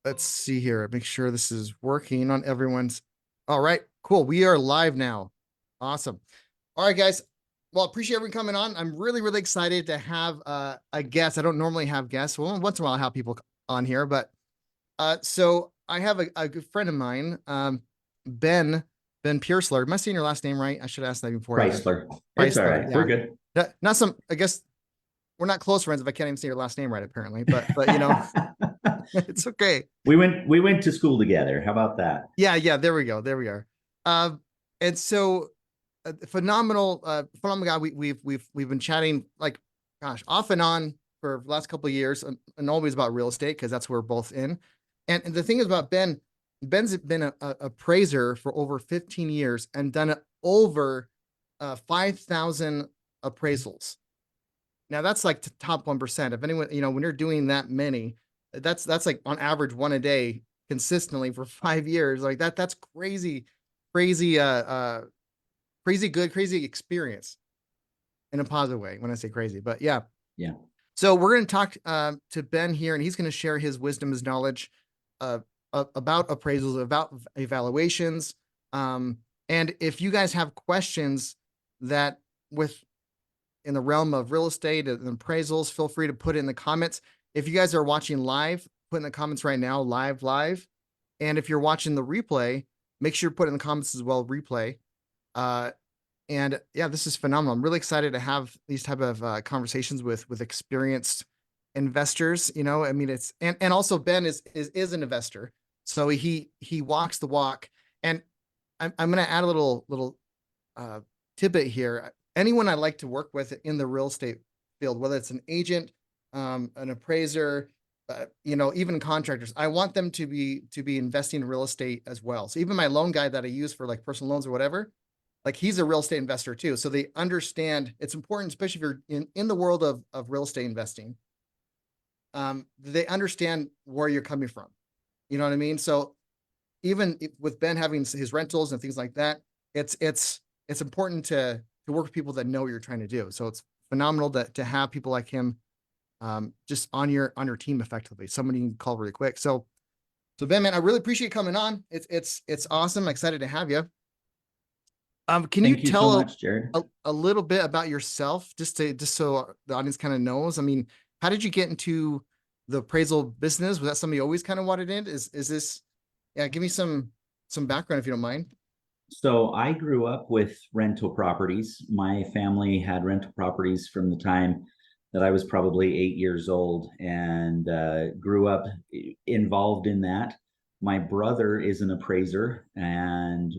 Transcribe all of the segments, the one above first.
Let's see here. Make sure this is working on everyone's. All right, cool. We are live now. Awesome. All right, guys. Well, appreciate everyone coming on. I'm really, really excited to have a guest. I don't normally have guests. Well, once in a while I have people on here, but so I have a good friend of mine, Ben Piersler. Am I saying your last name right? I should ask that before. Chrysler. It's all Chrysler, right. We're yeah. good. Not some. I guess we're not close friends if I can't even say your last name right, apparently. But it's okay. We went to school together. How about that? Yeah. There we go. There we are. And so phenomenal guy. We've been chatting like, gosh, off and on for the last couple of years, and always about real estate because that's where we're both in. And the thing is about Ben's been a appraiser for over 15 years and done over 5,000 appraisals. Now that's like top 1%. If anyone, when you're doing that many, that's like on average one a day consistently for 5 years. Like that's crazy, crazy, crazy good, crazy experience in a positive way when I say crazy. But yeah. So we're going to talk to Ben here, and he's going to share his wisdom, his knowledge about appraisals, about evaluations. And if you guys have questions that in the realm of real estate and appraisals, feel free to put it in the comments. If you guys are watching live, put in the comments right now, live. And if you're watching the replay, make sure you put in the comments as well, replay. And yeah, this is phenomenal. I'm really excited to have these type of conversations with experienced investors. I mean, it's and also Ben is an investor, so he walks the walk. And I'm going to add a little tidbit here. Anyone I like to work with in the real estate field, whether it's an agent, an appraiser, even contractors, I want them to be investing in real estate as well. So even my loan guy that I use for like personal loans or whatever, like he's a real estate investor too. So they understand it's important, especially if you're in the world of real estate investing. They understand where you're coming from. You know what I mean? So even with Ben having his rentals and things like that, it's important to work with people that know what you're trying to do. So it's phenomenal to have people like him just on your team effectively. Somebody you can call really quick. So Ben, man, I really appreciate you coming on. It's awesome. I'm excited to have you. Can you Thank you so tell much, Jared. a little bit about yourself, just so the audience kind of knows? I mean, how did you get into the appraisal business? Was that something you always kind of wanted in? Is this? Yeah, give me some background if you don't mind. So I grew up with rental properties. My family had rental properties from the time that I was probably 8 years old, and grew up involved in that. My brother is an appraiser, and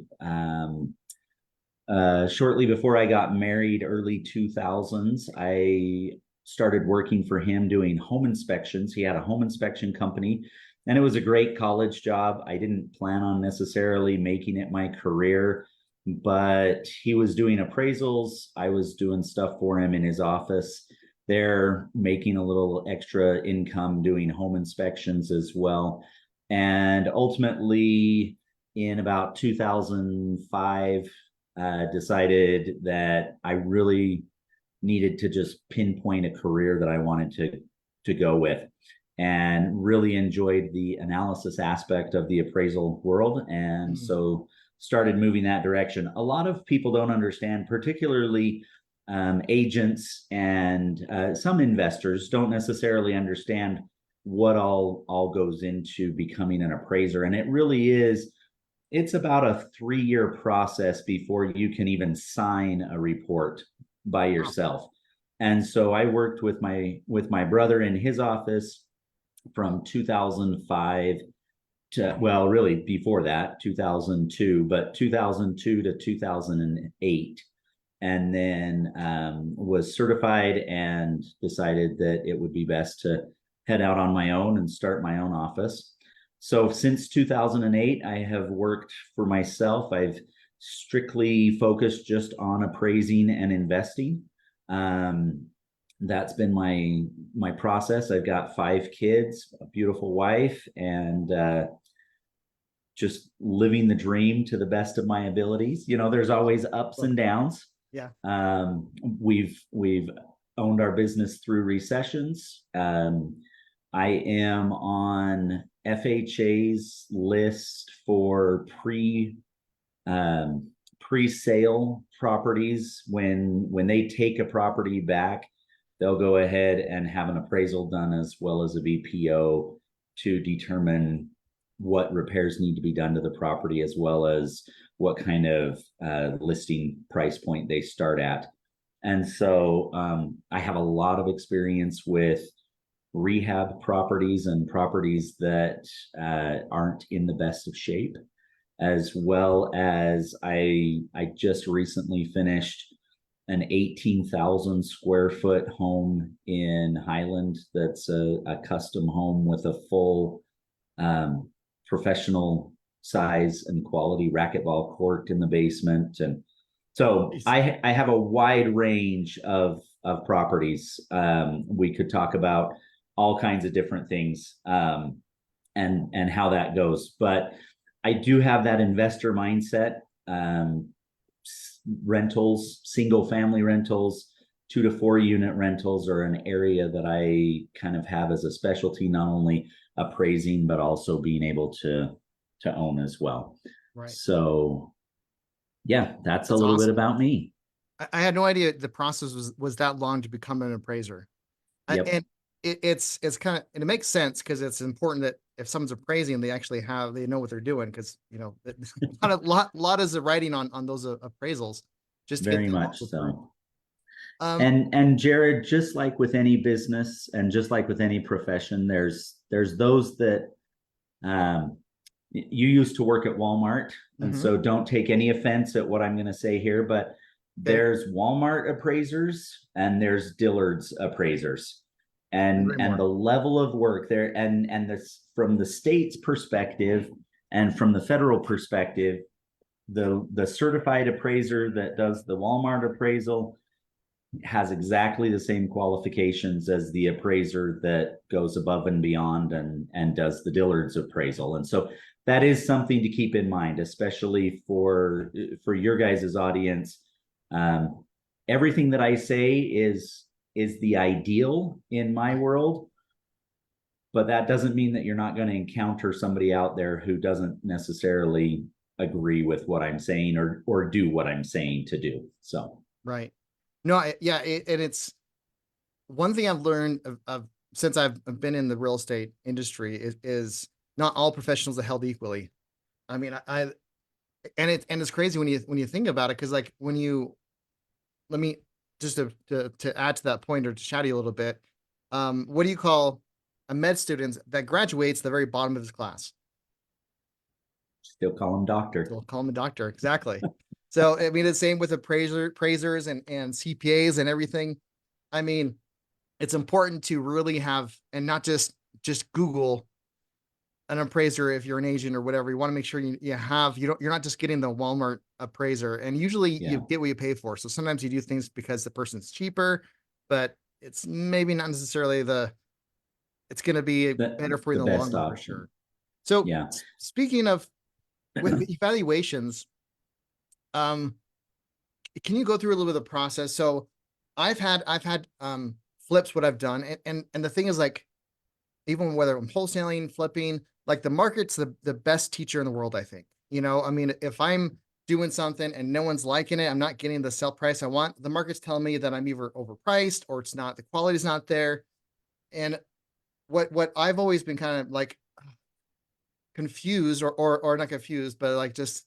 shortly before I got married, early 2000s, I started working for him doing home inspections. He had a home inspection company, and it was a great college job. I didn't plan on necessarily making it my career, but he was doing appraisals. I was doing stuff for him in his office. They're making a little extra income doing home inspections as well. And ultimately, in about 2005, decided that I really needed to just pinpoint a career that I wanted to go with, and really enjoyed the analysis aspect of the appraisal world. And so started moving that direction. A lot of people don't understand, particularly agents and some investors don't necessarily understand what all goes into becoming an appraiser. And it really is, it's about a 3-year process before you can even sign a report by yourself. And so I worked with my brother in his office from 2005 to, well, really before that, 2002, but 2002 to 2008. And then was certified and decided that it would be best to head out on my own and start my own office. So since 2008, I have worked for myself. I've strictly focused just on appraising and investing. That's been my process. I've got 5 kids, a beautiful wife, and just living the dream to the best of my abilities. There's always ups and downs. Yeah. We've owned our business through recessions. I am on FHA's list for pre-sale properties. When they take a property back, they'll go ahead and have an appraisal done as well as a VPO to determine what repairs need to be done to the property, as well as what kind of listing price point they start at. And so I have a lot of experience with rehab properties and properties that aren't in the best of shape, as well as I just recently finished an 18,000 square foot home in Highland that's a custom home with a full professional size and quality racquetball court in the basement. And so I have a wide range of properties. We could talk about all kinds of different things and how that goes. But I do have that investor mindset. Rentals, single family rentals, 2 to 4 unit rentals are an area that I kind of have as a specialty, not only appraising, but also being able to own as well. Right. So yeah, that's a little awesome. bit about me. I had no idea the process was that long to become an appraiser. Yep. And it's kind of, and it makes sense because it's important that if someone's appraising, they know what they're doing, because a lot is the writing on those appraisals. Just very much so. And Jared, just like with any business and just like with any profession, there's those that you used to work at Walmart, and so don't take any offense at what I'm going to say here, but there's Walmart appraisers and there's Dillard's appraisers, and the level of work there, and this from the state's perspective and from the federal perspective, the certified appraiser that does the Walmart appraisal has exactly the same qualifications as the appraiser that goes above and beyond and does the Dillard's appraisal. And so that is something to keep in mind, especially for your guys' audience. Everything that I say is the ideal in my world, but that doesn't mean that you're not going to encounter somebody out there who doesn't necessarily agree with what I'm saying or do what I'm saying to do. So right. No, and it's one thing I've learned of since I've been in the real estate industry is not all professionals are held equally. I mean, and it's crazy when you think about it, because like let me just to add to that point, or to chat you a little bit. What do you call a med student that graduates the very bottom of his class? Still call him doctor. Still call him a doctor, exactly. So I mean, the same with appraisers and CPAs and everything. I mean, it's important to really have, and not just Google an appraiser if you're an agent or whatever. You want to make sure you're not just getting the Walmart appraiser, and usually you get what you pay for. So sometimes you do things because the person's cheaper, but it's maybe not necessarily it's going to be better for you in the long run, for sure. So speaking of with evaluations, can you go through a little bit of the process? So I've had flips, what I've done, and the thing is, like, even whether I'm wholesaling, flipping, like, the market's the best teacher in the world, I think. I mean, if I'm doing something and no one's liking it, I'm not getting the sell price I want, the market's telling me that I'm either overpriced or it's not, the quality's not there. And what I've always been kind of like confused, or not confused, but like, just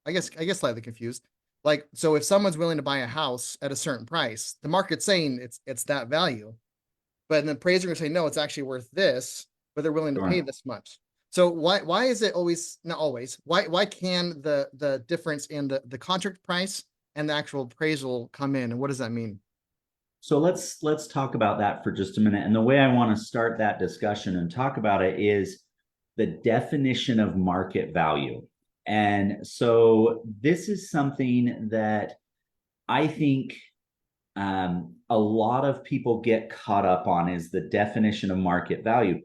I guess slightly confused. Like, so if someone's willing to buy a house at a certain price, the market's saying it's that value, but an appraiser will say, no, it's actually worth this, but they're willing to pay this much. So why is it always, not always, why can the difference in the contract price and the actual appraisal come in, and what does that mean? So let's talk about that for just a minute. And the way I want to start that discussion and talk about it is the definition of market value. And so this is something that I think a lot of people get caught up on, is the definition of market value.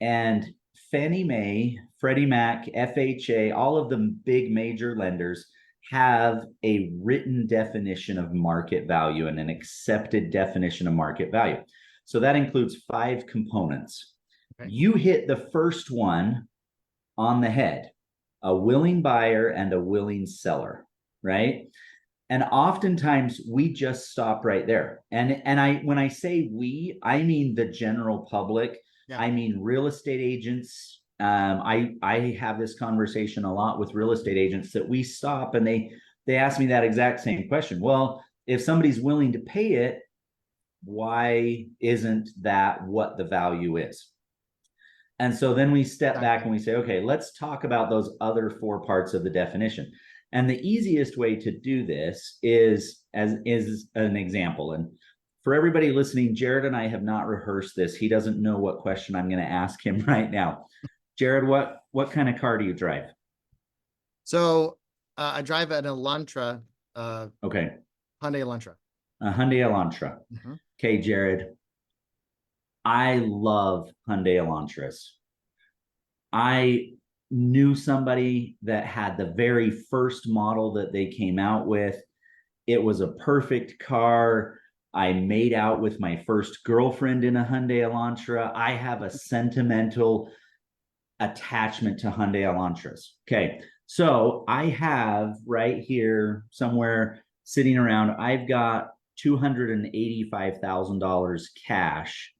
And Fannie Mae, Freddie Mac, FHA, all of the big major lenders have a written definition of market value and an accepted definition of market value. So that includes 5 components. Okay. You hit the first one on the head, a willing buyer and a willing seller, right? And oftentimes we just stop right there. And I when I say we, I mean the general public. Yeah. I mean real estate agents. I have this conversation a lot with real estate agents that we stop and they ask me that exact same question. Well, if somebody's willing to pay it, why isn't that what the value is? And so then we step back and we say, okay, let's talk about those other four parts of the definition. And the easiest way to do this is an example. And for everybody listening, Jared and I have not rehearsed this. He doesn't know what question I'm going to ask him right now. Jared, what kind of car do you drive? So I drive an Elantra. Okay. Hyundai Elantra. A Hyundai Elantra. Okay, Jared. I love Hyundai Elantras. I knew somebody that had the very first model that they came out with. It was a perfect car. I made out with my first girlfriend in a Hyundai Elantra. I have a sentimental attachment to Hyundai Elantras. Okay, so I have right here somewhere sitting around, I've got $285,000 cash.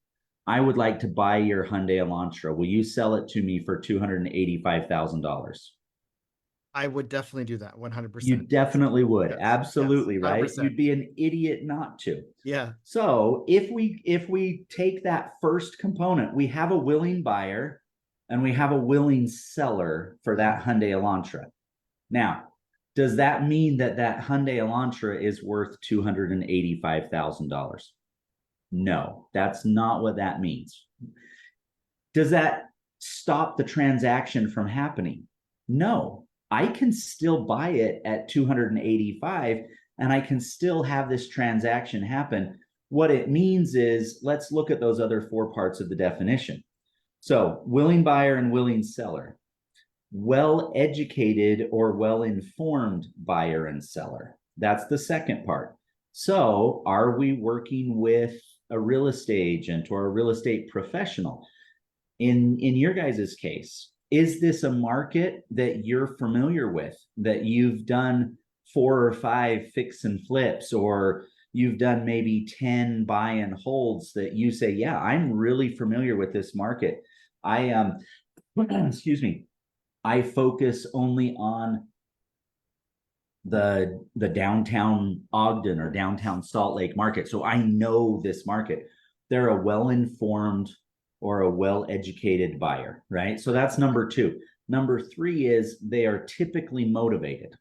I would like to buy your Hyundai Elantra. Will you sell it to me for $285,000? I would definitely do that. 100%. You definitely would. Yes. Absolutely, Yes. right? 100%. You'd be an idiot not to. Yeah. So if we take that first component, we have a willing buyer and we have a willing seller for that Hyundai Elantra. Now, does that mean that that Hyundai Elantra is worth $285,000? No, that's not what that means. Does that stop the transaction from happening? No, I can still buy it at 285 and I can still have this transaction happen. What it means is, let's look at those other four parts of the definition. So, willing buyer and willing seller, well-educated or well-informed buyer and seller. That's the second part. So, are we working with a real estate agent or a real estate professional? In your guys' case, is this a market that you're familiar with, that you've done 4 or 5 fix and flips, or you've done maybe 10 buy and holds that you say, yeah, I'm really familiar with this market. Excuse me, I focus only on the downtown Ogden or downtown Salt Lake market. So I know this market. They're a well-informed or a well-educated buyer, right? So that's number 2. Number 3 is they are typically motivated.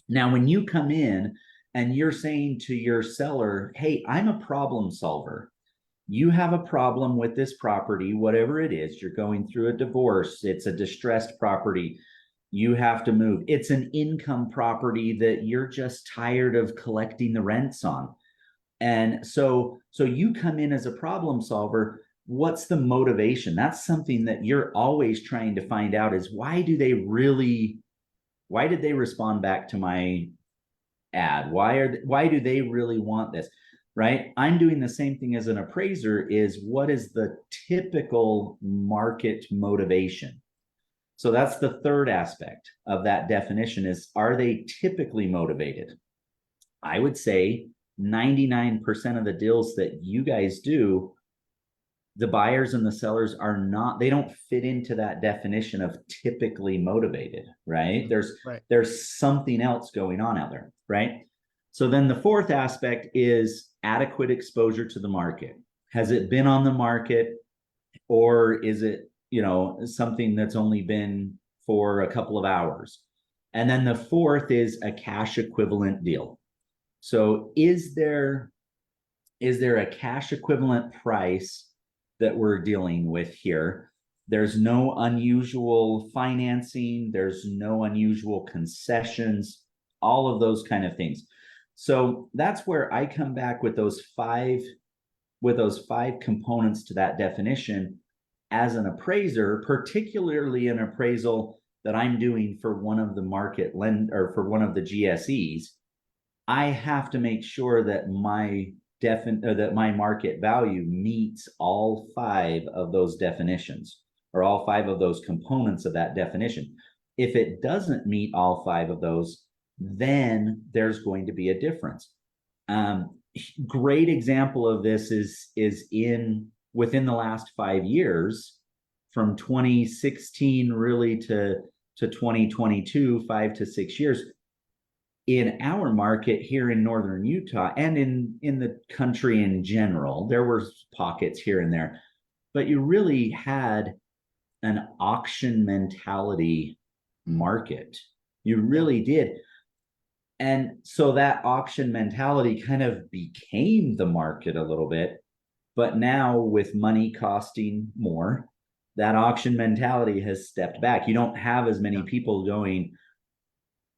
Now, when you come in and you're saying to your seller, hey, I'm a problem solver. You have a problem with this property, whatever it is, you're going through a divorce, it's a distressed property, you have to move. It's an income property that you're just tired of collecting the rents on. And so you come in as a problem solver. What's the motivation? That's something that you're always trying to find out, is why did they respond back to my ad? Why do they really want this? Right? I'm doing the same thing as an appraiser, is what is the typical market motivation? So that's the third aspect of that definition, is, are they typically motivated? I would say 99% of the deals that you guys do, the buyers and the sellers are not, they don't fit into that definition of typically motivated, right? There's something else going on out there, right? So then the fourth aspect is adequate exposure to the market. Has it been on the market, or is it, something that's only been for a couple of hours? And then the fourth is a cash equivalent deal. So is there a cash equivalent price that we're dealing with here? There's no unusual financing, there's no unusual concessions, all of those kind of things. So that's where I come back with those five components to that definition. As an appraiser, particularly an appraisal that I'm doing for one of the for one of the GSEs, I have to make sure that my that my market value meets all 5 of those definitions, or all 5 of those components of that definition. If it doesn't meet all 5 of those, then there's going to be a difference. Great example of this is within the last 5 years, from 2016 really to 2022, 5 to 6 years. In our market here in northern Utah, and in the country in general, there were pockets here and there, but you really had an auction mentality market. You really did. And so that auction mentality kind of became the market a little bit. But now, with money costing more, that auction mentality has stepped back. You don't have as many people going,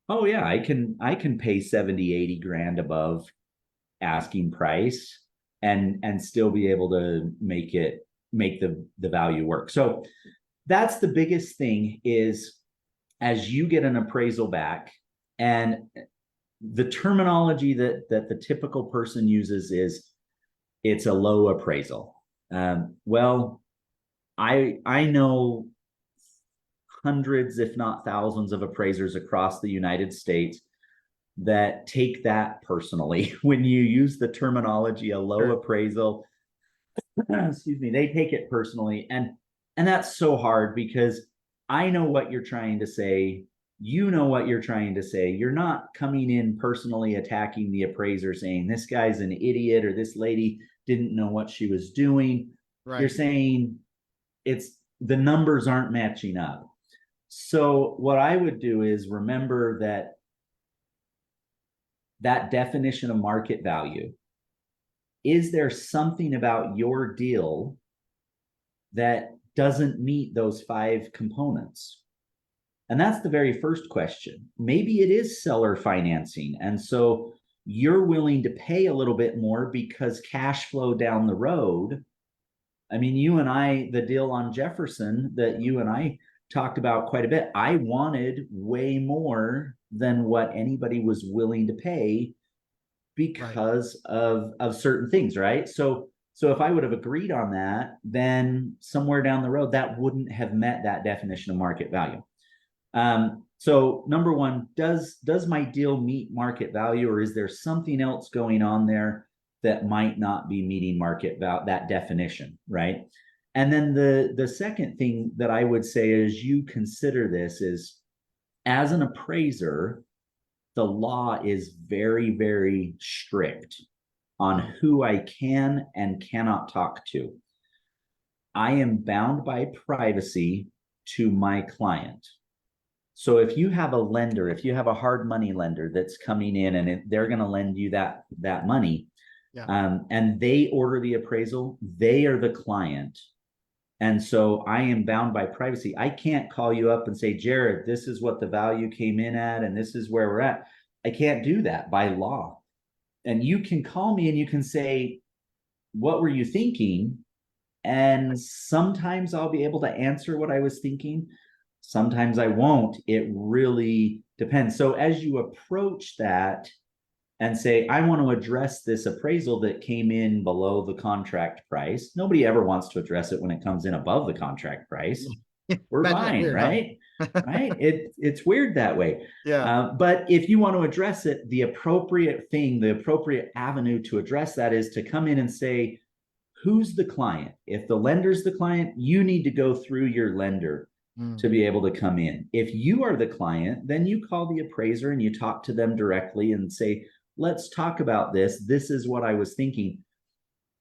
oh yeah, I can pay 70, 80 grand above asking price and still be able to make the value work. So that's the biggest thing, is as you get an appraisal back, and the terminology that the typical person uses is it's a low appraisal. Well, I know hundreds, if not thousands, of appraisers across the United States that take that personally. When you use the terminology a low appraisal, excuse me, they take it personally. And that's so hard, because I know what you're trying to say. You know what you're trying to say. You're not coming in personally attacking the appraiser saying this guy's an idiot or this lady didn't know what she was doing. Right. You're saying the numbers aren't matching up. So what I would do is remember that definition of market value. Is there something about your deal that doesn't meet those 5 components? And that's the very first question. Maybe it is seller financing. And so you're willing to pay a little bit more because cash flow down the road. I mean, you and I, the deal on Jefferson that you and I talked about quite a bit, I wanted way more than what anybody was willing to pay because of certain things, right? So if I would have agreed on that, then somewhere down the road, that wouldn't have met that definition of market value. So number one, does my deal meet market value, or is there something else going on there that might not be meeting market value, that definition, right? And then the second thing that I would say as you consider this is, as an appraiser, the law is very, very strict on who I can and cannot talk to. I am bound by privacy to my client. So if you have a lender, if you have a hard money lender that's coming in and they're going to lend you that money, and they order the appraisal, they are the client. And so I am bound by privacy. I can't call you up and say, Jared, this is what the value came in at, and this is where we're at. I can't do that by law. And you can call me and you can say, what were you thinking? And sometimes I'll be able to answer what I was thinking. Sometimes I won't. It really depends. So as you approach that and say, I want to address this appraisal that came in below the contract price. Nobody ever wants to address it when it comes in above the contract price. We're fine, weird, right? Huh? Right? It's weird that way. Yeah. But if you want to address it, the appropriate thing, the appropriate avenue to address that is to come in and say, who's the client? If the lender's the client, you need to go through your lender to be able to come in. If you are the client, then you call the appraiser and you talk to them directly and say, let's talk about this. This is what I was thinking.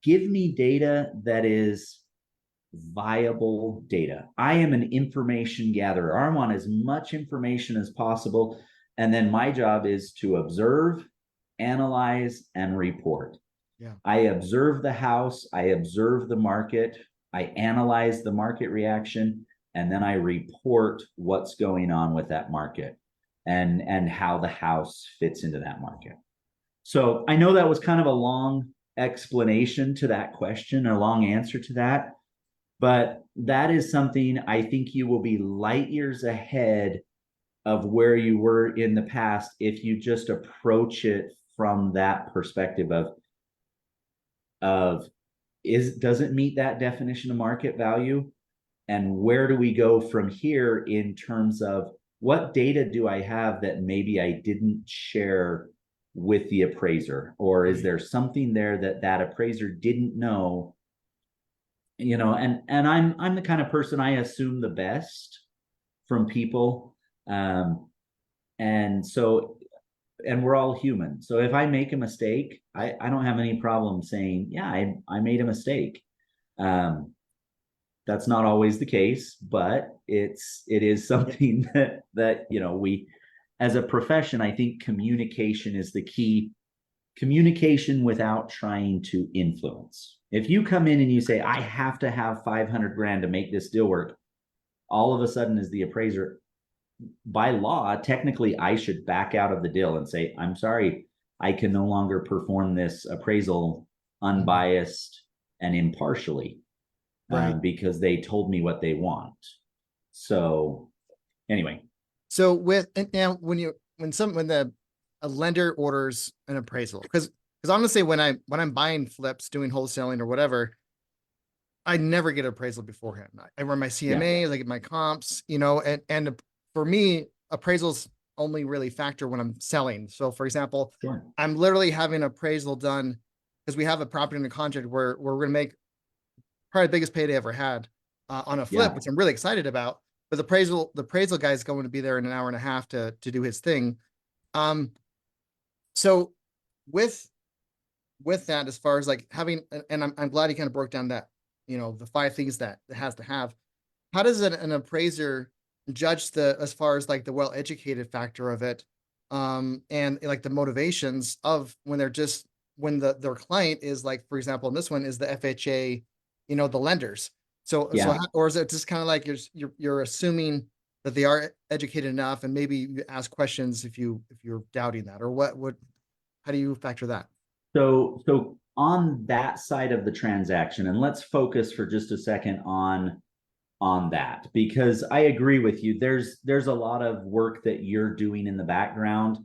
Give me data that is viable data. I am an information gatherer. I want as much information as possible. And then my job is to observe, analyze, and report. Yeah. I observe the house. I observe the market. I analyze the market reaction. And then I report what's going on with that market and how the house fits into that market. So I know that was kind of a long explanation to that question, a long answer to that, but that is something I think you will be light years ahead of where you were in the past if you just approach it from that perspective of, of does it meet that definition of market value? And where do we go from here in terms of what data do I have that maybe I didn't share with the appraiser? Or is there something there that that appraiser didn't know? You know, and I'm the kind of person, I assume the best from people. And so, and we're all human. So if I make a mistake, I don't have any problem saying, yeah, I made a mistake. That's not always the case, but it is something that you know, we as a profession, I think communication is the key. Communication without trying to influence. If you come in and you say, I have to have 500 grand to make this deal work, all of a sudden, as the appraiser, by law, technically, I should back out of the deal and say, I'm sorry, I can no longer perform this appraisal unbiased and impartially, Right. because they told me what they want. So anyway. So with, and now when a lender orders an appraisal, because honestly, when I'm buying flips, doing wholesaling or whatever, I never get appraisal beforehand. I run my CMAs, I get my comps, you know, and for me, appraisals only really factor when I'm selling. So for example, Sure. I'm literally having an appraisal done because we have a property in a contract where we're going to make probably the biggest payday I ever had on a flip, which I'm really excited about. But the appraisal guy is going to be there in an hour and a half to do his thing. So with that, as far as like having, and I'm glad he kind of broke down that, you know, the 5 things that it has to have. How does an appraiser judge as far as like the well-educated factor of it, and like the motivations of when their client is like, for example, in this one is the FHA, you know, the lenders. So Yeah. or is it just kind of like you're assuming that they are educated enough, and maybe you ask questions if you're doubting that, or how do you factor that? So on that side of the transaction, and let's focus for just a second on that, because I agree with you. There's a lot of work that you're doing in the background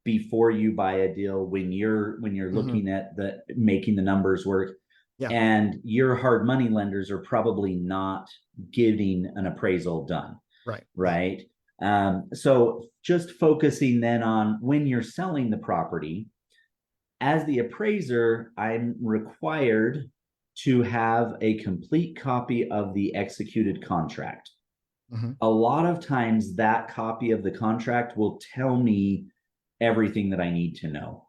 before you buy a deal, when you're looking at making the numbers work. Yeah. And your hard money lenders are probably not getting an appraisal done. Right. So just focusing then on when you're selling the property, as the appraiser, I'm required to have a complete copy of the executed contract. A lot of times that copy of the contract will tell me everything that I need to know.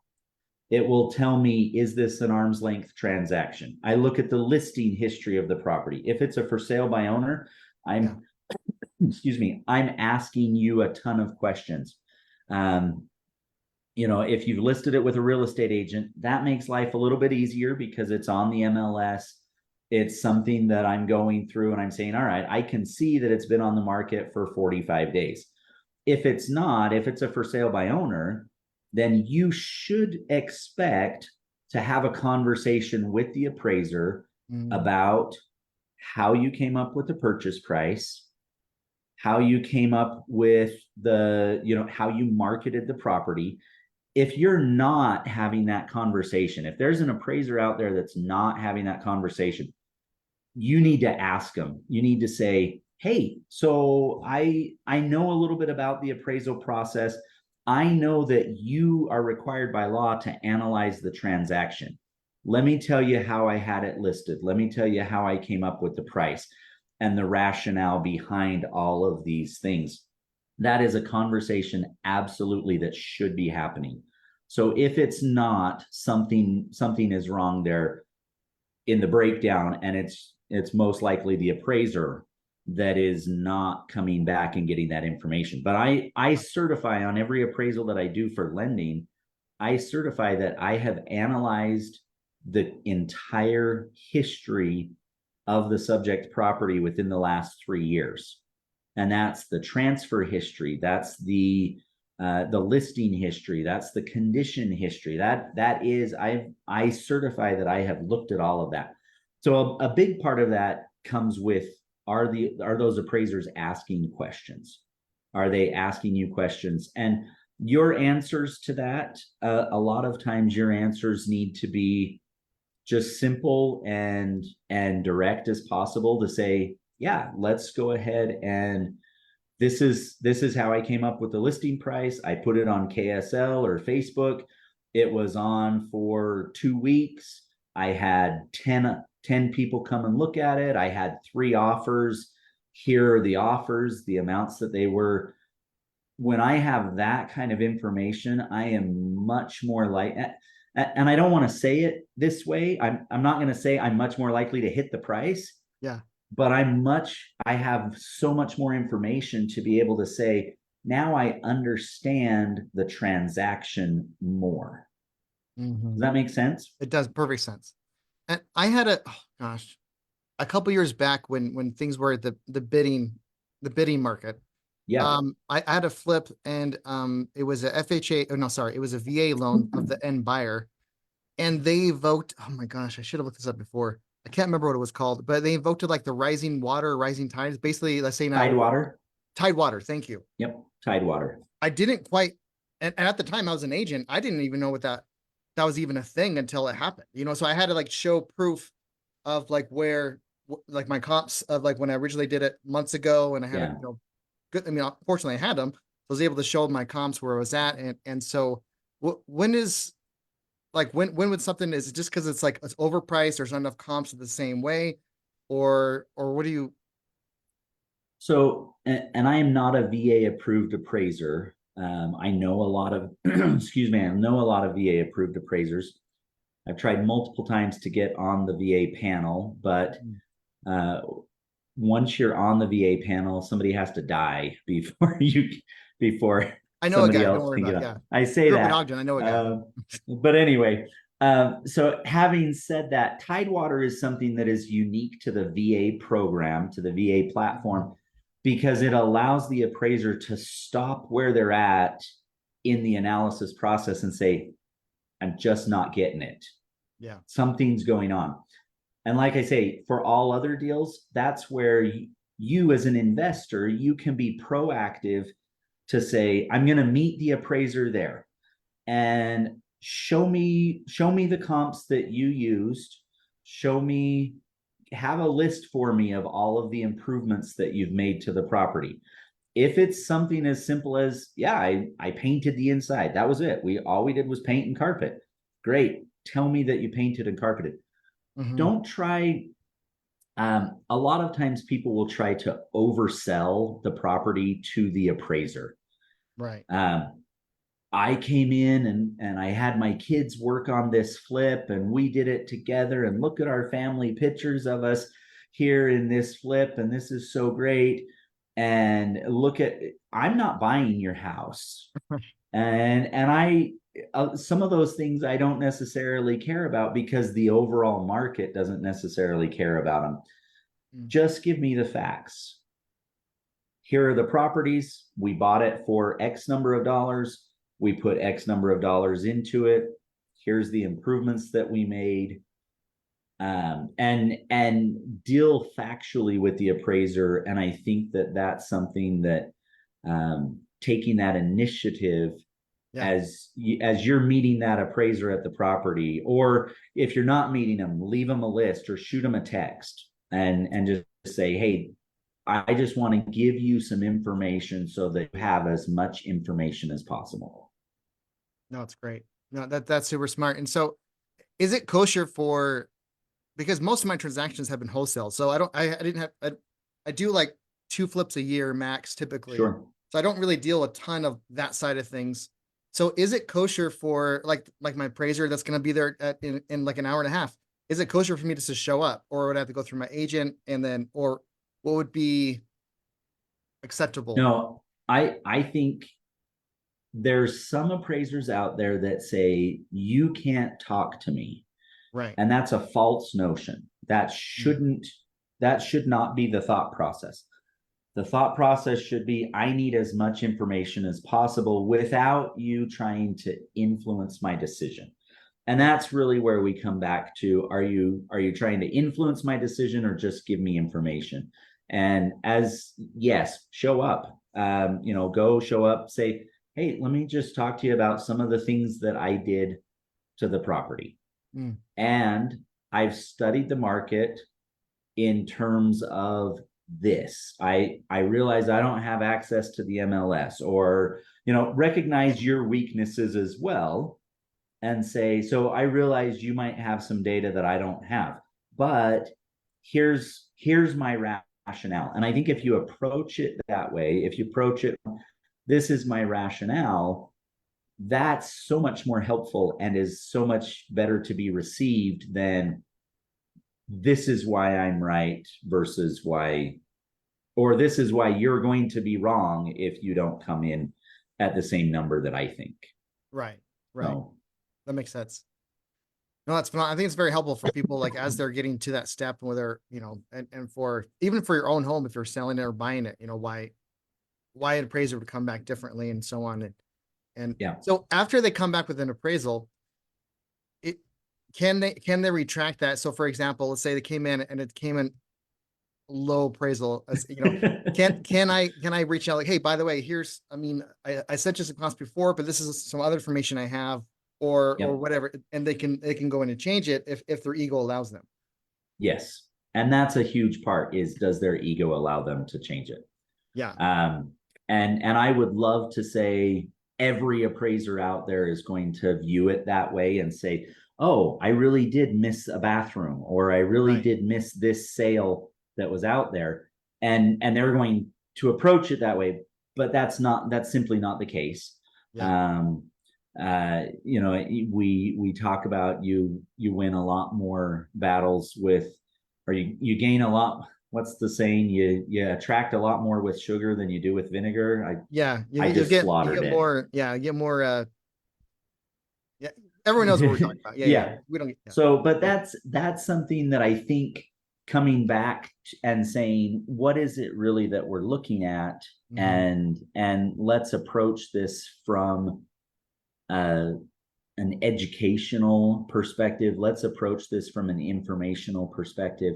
It will tell me, is this an arm's length transaction? I look at the listing history of the property. If it's a for sale by owner, excuse me, I'm asking you a ton of questions. You know, if you've listed it with a real estate agent, that makes life a little bit easier because it's on the MLS. It's something that I'm going through and I'm saying, all right, I can see that it's been on the market for 45 days. If it's not, if it's a for sale by owner, then you should expect to have a conversation with the appraiser about how you came up with the purchase price, how you came up with how you marketed the property. If you're not having that conversation, if there's an appraiser out there that's not having that conversation, you need to ask them. You need to say, hey, so I know a little bit about the appraisal process. I know that you are required by law to analyze the transaction. Let me tell you how I had it listed. Let me tell you how I came up with the price and the rationale behind all of these things. That is a conversation absolutely that should be happening. So if it's not, something is wrong there in the breakdown, and it's most likely the appraiser that is not coming back and getting that information. But I certify on every appraisal that I do for lending, I certify that I have analyzed the entire history of the subject property within the last 3 years. And that's the transfer history, that's the listing history, that's the condition history. That is, I certify that I have looked at all of that. So a big part of that comes with, are those appraisers asking questions? Are they asking you questions? And your answers to that, a lot of times your answers need to be just simple and direct as possible to say, yeah, let's go ahead and this is how I came up with the listing price. I put it on KSL or Facebook. It was on for 2 weeks. I had 10 people come and look at it. I had 3 offers. Here are the offers, the amounts that they were. When I have that kind of information, I am much more like, and I don't want to say it this way. I'm not going to say I'm much more likely to hit the price. Yeah. But I have so much more information to be able to say, now I understand the transaction more. Does that make sense? It does perfect sense. And I had a couple years back when things were at the bidding market. Yeah. I had a flip, and it was a FHA. Oh no, sorry, it was a VA loan of the end buyer, and they evoked. Oh my gosh, I should have looked this up before. I can't remember what it was called, but they invoked it like the rising water, rising tides. Basically, let's say now Tidewater. Tidewater. Thank you. Yep. Tidewater. I didn't quite, and at the time I was an agent. I didn't even know what that was even a thing until it happened. So I had to like show proof of like where like my comps of like when I originally did it months ago, and I had Yeah. good. I mean, fortunately I had them. I was able to show my comps where I was at, and so when is like when would something, is it just because it's like it's overpriced, there's not enough comps the same way, or what do you? So, and I am not a VA approved appraiser. I know a lot of, excuse me, I know a lot of VA approved appraisers. I've tried multiple times to get on the VA panel, but once you're on the VA panel, somebody has to die before I know a somebody guy. Don't else worry can get about it. on. Yeah. I say Grew up in that. Ogden. I know a guy. But anyway, so having said that, Tidewater is something that is unique to the VA program, to the VA platform, because it allows the appraiser to stop where they're at in the analysis process and say, I'm just not getting it. Yeah. Something's going on. And like I say, for all other deals, that's where you as an investor, you can be proactive to say, I'm going to meet the appraiser there and show me the comps that you used. Have a list for me of all of the improvements that you've made to the property. If it's something as simple as, yeah, I painted the inside, that was it. All we did was paint and carpet. Great. Tell me that you painted and carpeted. Don't try. A lot of times people will try to oversell the property to the appraiser. Right. I came in and I had my kids work on this flip and we did it together, and look at our family pictures of us here in this flip, and this is so great. And I'm not buying your house. and I some of those things I don't necessarily care about because the overall market doesn't necessarily care about them. Just give me the facts. Here are the properties. We bought it for X number of dollars. We put X number of dollars into it. Here's the improvements that we made. And deal factually with the appraiser. And I think that that's something that taking that initiative, as you're meeting that appraiser at the property, or if you're not meeting them, leave them a list or shoot them a text and just say, hey, I just want to give you some information so that you have as much information as possible. No, it's great. No, that's super smart. And so is it kosher because most of my transactions have been wholesale. So I do like 2 flips a year max typically. Sure. So I don't really deal a ton of that side of things. So is it kosher for like my appraiser that's going to be there in like an hour and a half? Is it kosher for me just to show up, or would I have to go through my agent or what would be acceptable? No, I think there's some appraisers out there that say you can't talk to me. Right. And that's a false notion. That should not be the thought process. The thought process should be, I need as much information as possible without you trying to influence my decision. And that's really where we come back to, are you trying to influence my decision or just give me information? And yes, show up, go show up, say, hey, let me just talk to you about some of the things that I did to the property. And I've studied the market in terms of this. I realize I don't have access to the MLS, or, recognize your weaknesses as well and say, so I realize you might have some data that I don't have, but here's my rationale. And I think if you approach it that way, if you approach it, this is my rationale, that's so much more helpful and is so much better to be received than this is why I'm right versus why, or this is why you're going to be wrong if you don't come in at the same number that I think. Right. So, That makes sense. No, that's phenomenal. I think it's very helpful for people, like, as they're getting to that step, whether, and for, even for your own home, if you're selling it or buying it, why an appraiser would come back differently and so on. And yeah. so after they come back with an appraisal, can they retract that? So for example, let's say they came in and it came in low appraisal, as can I reach out, like, hey, by the way, here's, I sent you some costs before, but this is some other information I have, or whatever, and they can go in and change it if their ego allows them. Yes. And that's a huge part, is does their ego allow them to change it? Yeah. And I would love to say every appraiser out there is going to view it that way and say, oh, I really did miss a bathroom, or I really did miss this sale that was out there. And they're going to approach it that way, but that's simply not the case. Yeah. We talk about you win a lot more battles with, or you gain a lot. What's the saying? You attract a lot more with sugar than you do with vinegar. I just slaughtered it. You get more. Yeah, everyone knows what we're talking about. Yeah. We don't. Yeah. So, but that's something that I think, coming back and saying, what is it really that we're looking at, and let's approach this from an educational perspective. Let's approach this from an informational perspective.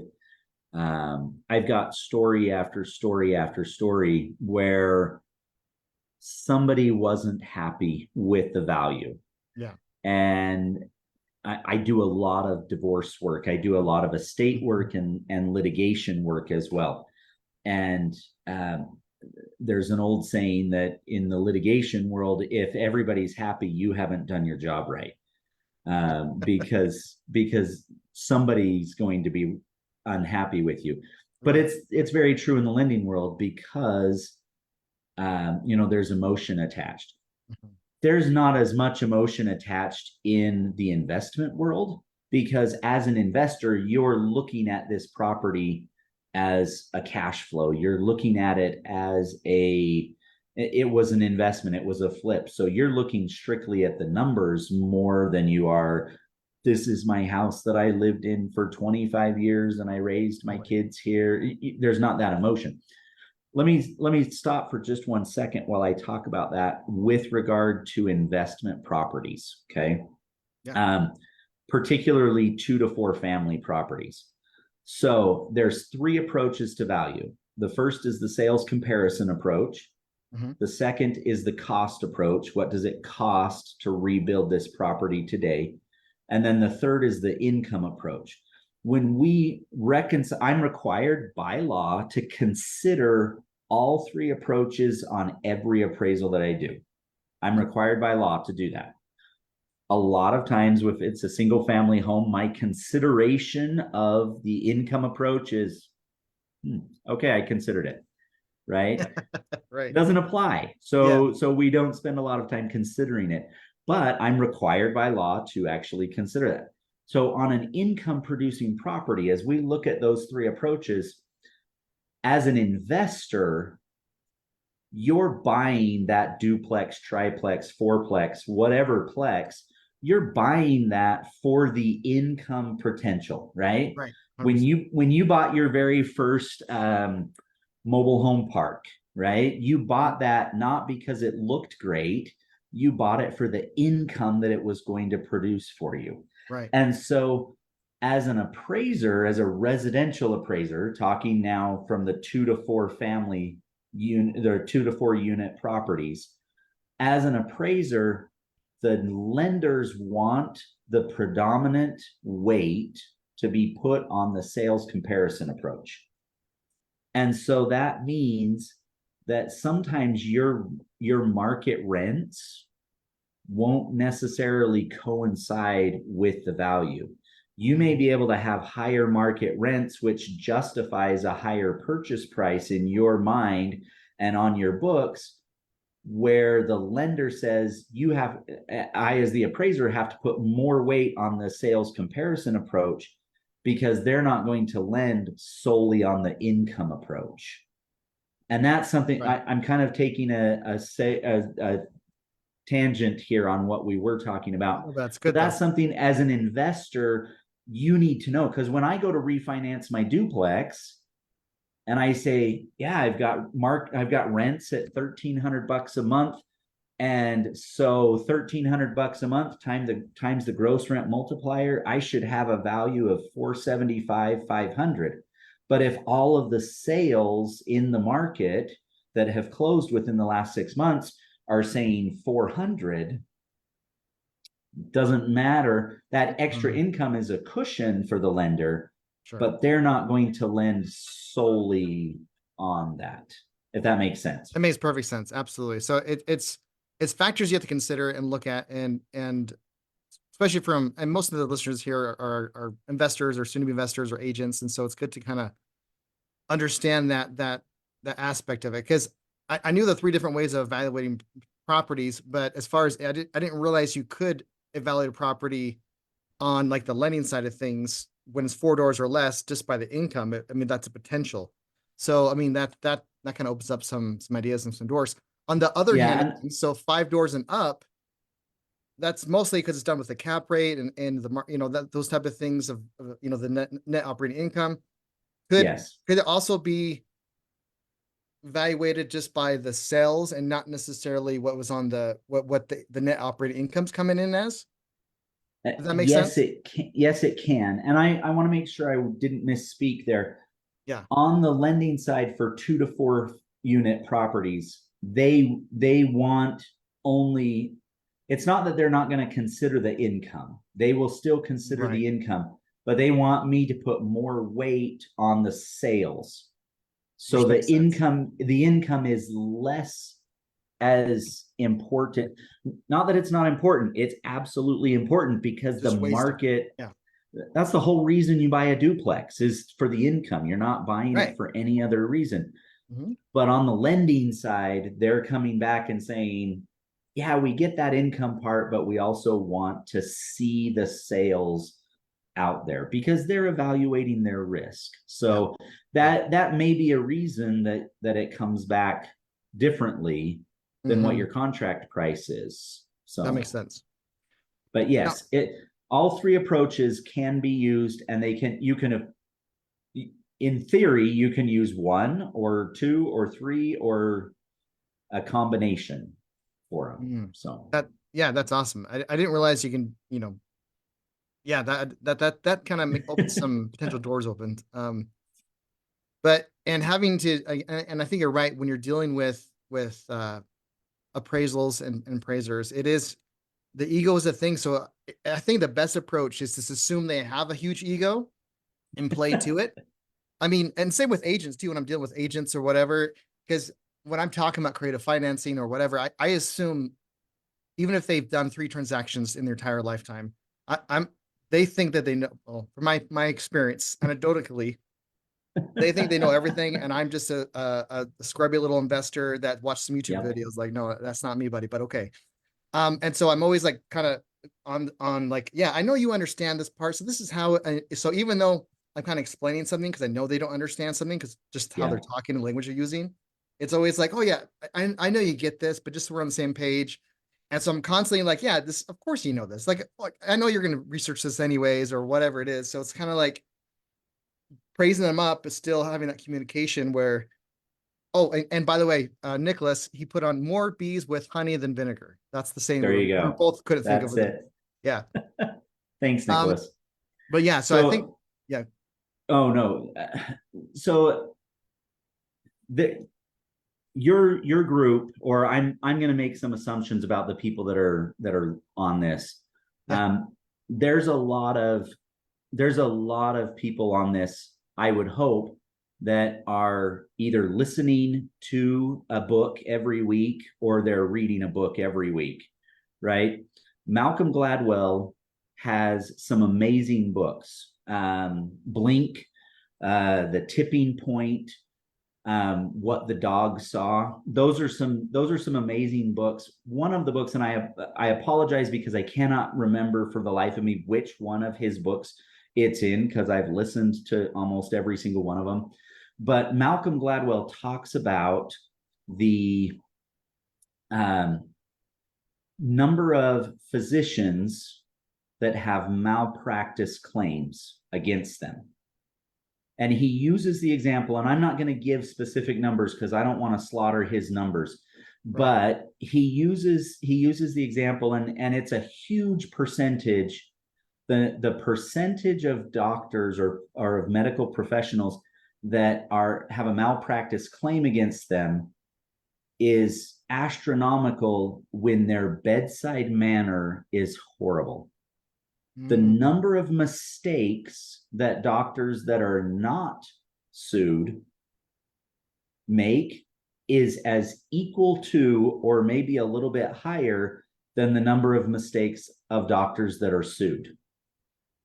I've got story after story after story where somebody wasn't happy with the value. Yeah. And I do a lot of divorce work. I do a lot of estate work and litigation work as well. And there's an old saying that in the litigation world, if everybody's happy, you haven't done your job right. Because somebody's going to be unhappy with you. But it's very true in the lending world, because there's emotion attached. There's not as much emotion attached in the investment world, because as an investor, you're looking at this property as a cash flow. You're looking at it as it was an investment, it was a flip. So you're looking strictly at the numbers more than you are, this is my house that I lived in for 25 years and I raised my kids here. There's not that emotion. Let me stop for just 1 second while I talk about that with regard to investment properties. Okay. Yeah. Particularly 2 to 4 family properties. So there's 3 approaches to value. The first is the sales comparison approach. The second is the cost approach. What does it cost to rebuild this property today? And then the third is the income approach. When we reconcile, I'm required by law to consider all 3 approaches on every appraisal that I do. I'm required by law to do that. A lot of times, if it's a single family home, my consideration of the income approach is, okay, I considered it, right? Right. It doesn't apply. So we don't spend a lot of time considering it, but I'm required by law to actually consider that. So on an income producing property, as we look at those 3 approaches, as an investor, you're buying that duplex, triplex, fourplex, whatever plex, you're buying that for the income potential, right? Right. 100%. When you bought your very first mobile home park, right? You bought that not because it looked great. You bought it for the income that it was going to produce for you. Right. And so as an appraiser, as a residential appraiser, talking now from the 2 to 4 family unit, there are 2 to 4 unit properties. As an appraiser, the lenders want the predominant weight to be put on the sales comparison approach. And so that means that sometimes your market rents won't necessarily coincide with the value. You may be able to have higher market rents, which justifies a higher purchase price in your mind and on your books, where the lender says I, as the appraiser, have to put more weight on the sales comparison approach because they're not going to lend solely on the income approach. And that's something I'm kind of taking a tangent here on what we were talking about. Oh, that's good. But that's something as an investor you need to know, because when I go to refinance my duplex and I say, yeah, I've got rents at $1,300 a month, and so $1,300 a month times the gross rent multiplier, I should have a value of 475, 500. But if all of the sales in the market that have closed within the last 6 months are saying 400, doesn't matter. That extra income is a cushion for the lender, but they're not going to lend solely on that, if that makes sense. That makes perfect sense. Absolutely. So it's factors you have to consider and look at, and especially and most of the listeners here are investors or soon-to-be investors or agents, and so it's good to kind of understand that aspect of it, because I knew the 3 different ways of evaluating properties, but as far as I didn't realize you could evaluate a property on like the lending side of things when it's 4 doors or less just by the income. I mean, that's a potential. So I mean that kind of opens up some ideas and some doors. On the other hand, so 5 doors and up, that's mostly because it's done with the cap rate and the those type of things of the net operating income. Could it also be evaluated just by the sales and not necessarily what was on what the net operating income's coming in as? Does that make sense? Yes, it can. And I want to make sure I didn't misspeak there. Yeah. On the lending side for 2 to 4 unit properties, they want only, it's not that they're not going to consider the income. They will still consider the income, but they want me to put more weight on the sales. So the income is less as important. Not that it's not important. It's absolutely important, because the market, that's the whole reason you buy a duplex, is for the income. You're not buying it for any other reason. But on the lending side, they're coming back and saying, yeah, we get that income part, but we also want to see the sales out there because they're evaluating their risk. So that may be a reason that it comes back differently than what your contract price is. So that makes sense. But yes, all 3 approaches can be used, and you can in theory you can use 1 or 2 or 3 or a combination for them. So that's awesome. I didn't realize you can, that kind of opens some potential doors open. But having to, and I think you're right, when you're dealing with appraisals and appraisers, the ego is a thing. So I think the best approach is to assume they have a huge ego and play to it. I mean, and same with agents too, when I'm dealing with agents or whatever, because when I'm talking about creative financing or whatever, I assume even if they've done 3 transactions in their entire lifetime, they think that they know, well, from my experience, anecdotally, they think they know everything, and I'm just a scrubby little investor that watched some YouTube videos. Like, no, that's not me, buddy, but okay. And so I'm always like kind of on like, yeah, I know you understand this part. So this is how, so even though I'm kind of explaining something because I know they don't understand something because just how they're talking and language they're using, it's always like, oh yeah, I know you get this, but just so we're on the same page. And so I'm constantly like, yeah, this, of course, you know, this, like I know you're going to research this anyways, or whatever it is. So it's kind of like praising them up, but still having that communication where, oh, and by the way, Nicholas, he put on more bees with honey than vinegar. That's the same. There you go. We both couldn't think of it. Yeah. Thanks, Nicholas. But yeah, so I think, yeah. Oh no. So your group, or I'm going to make some assumptions about the people that are on this. There's a lot of there's a lot of people on this, I would hope, that are either listening to a book every week or they're reading a book every week, right? Malcolm Gladwell has some amazing books. Blink, The Tipping Point, What the Dog Saw. Those are some amazing books. One of the books, and I apologize because I cannot remember for the life of me which one of his books it's in, because I've listened to almost every single one of them. But Malcolm Gladwell talks about the number of physicians that have malpractice claims against them. And he uses the example, and I'm not going to give specific numbers because I don't want to slaughter his numbers, but he uses the example, and it's a huge percentage. The percentage of doctors or of medical professionals that have a malpractice claim against them is astronomical when their bedside manner is horrible. The number of mistakes that doctors that are not sued make is as equal to, or maybe a little bit higher than the number of mistakes of doctors that are sued.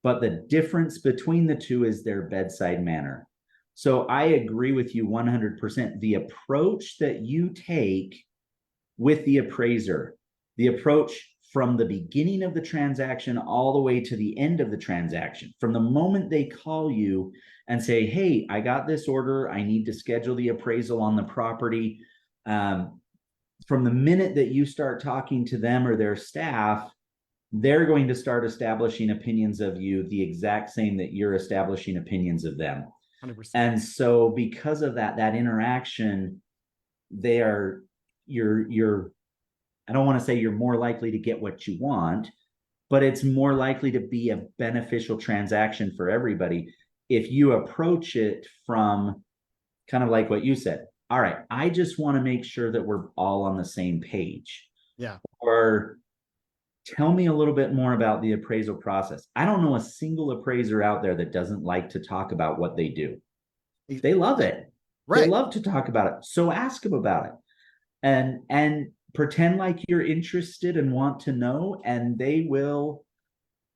But the difference between the two is their bedside manner. So I agree with you 100%. The approach that you take with the appraiser, the approach from the beginning of the transaction all the way to the end of the transaction, from the moment they call you and say, hey, I got this order, I need to schedule the appraisal on the property. From the minute that you start talking to them or their staff, they're going to start establishing opinions of you the exact same that you're establishing opinions of them. 100%. And so because of that interaction, you're I don't want to say you're more likely to get what you want, but it's more likely to be a beneficial transaction for everybody if you approach it from kind of like what you said. All right, I just want to make sure that we're all on the same page. Yeah. Or tell me a little bit more about the appraisal process. I don't know a single appraiser out there that doesn't like to talk about what they do. They love it. They love to talk about it. So ask them about it. And pretend like you're interested and want to know, and they'll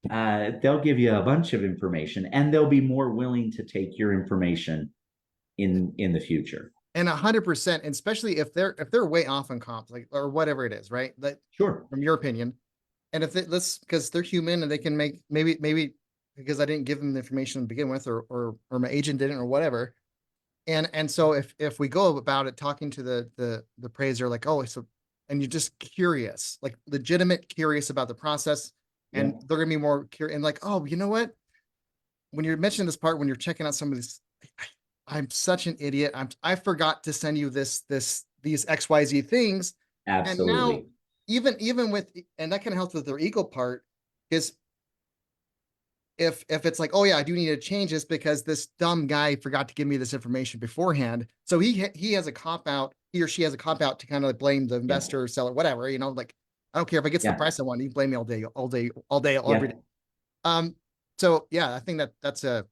give you a bunch of information, and they'll be more willing to take your information in the future. And 100%, and especially if they're way off on comps, like, or whatever it is, right? That, sure, from your opinion. And if let's, because they're human and they can make maybe because I didn't give them the information to begin with, or my agent didn't, or whatever. And so if we go about it talking to the appraiser, like, oh, so, and you're just curious, like legitimate curious about the process, and they're gonna be more curious, and like, oh, you know what? When you're mentioning this part, when you're checking out some of these, I'm such an idiot. I forgot to send you these XYZ things. Absolutely. And now even with, and that kind of helps with their ego part, is if it's like, oh yeah, I do need to change this because this dumb guy forgot to give me this information beforehand. So he has a cop out, he or she has a cop out to kind of blame the investor or seller, whatever, like, I don't care if it gets the price I want, you blame me all day, every day. So yeah, I think that's a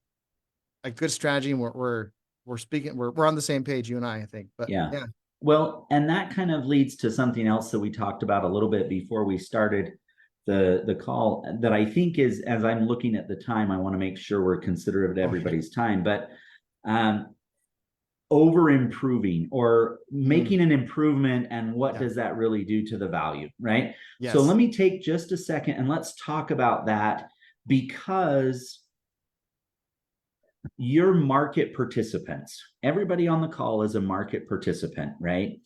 good strategy. And we're speaking, we're on the same page, you and I think, but yeah. Well, and that kind of leads to something else that we talked about a little bit before we started the call, that I think is, as I'm looking at the time, I want to make sure we're considerate of everybody's time, but over improving or making an improvement, and what does that really do to the value, right? Yes. So let me take just a second and let's talk about that, because your market participants, everybody on the call is a market participant, right?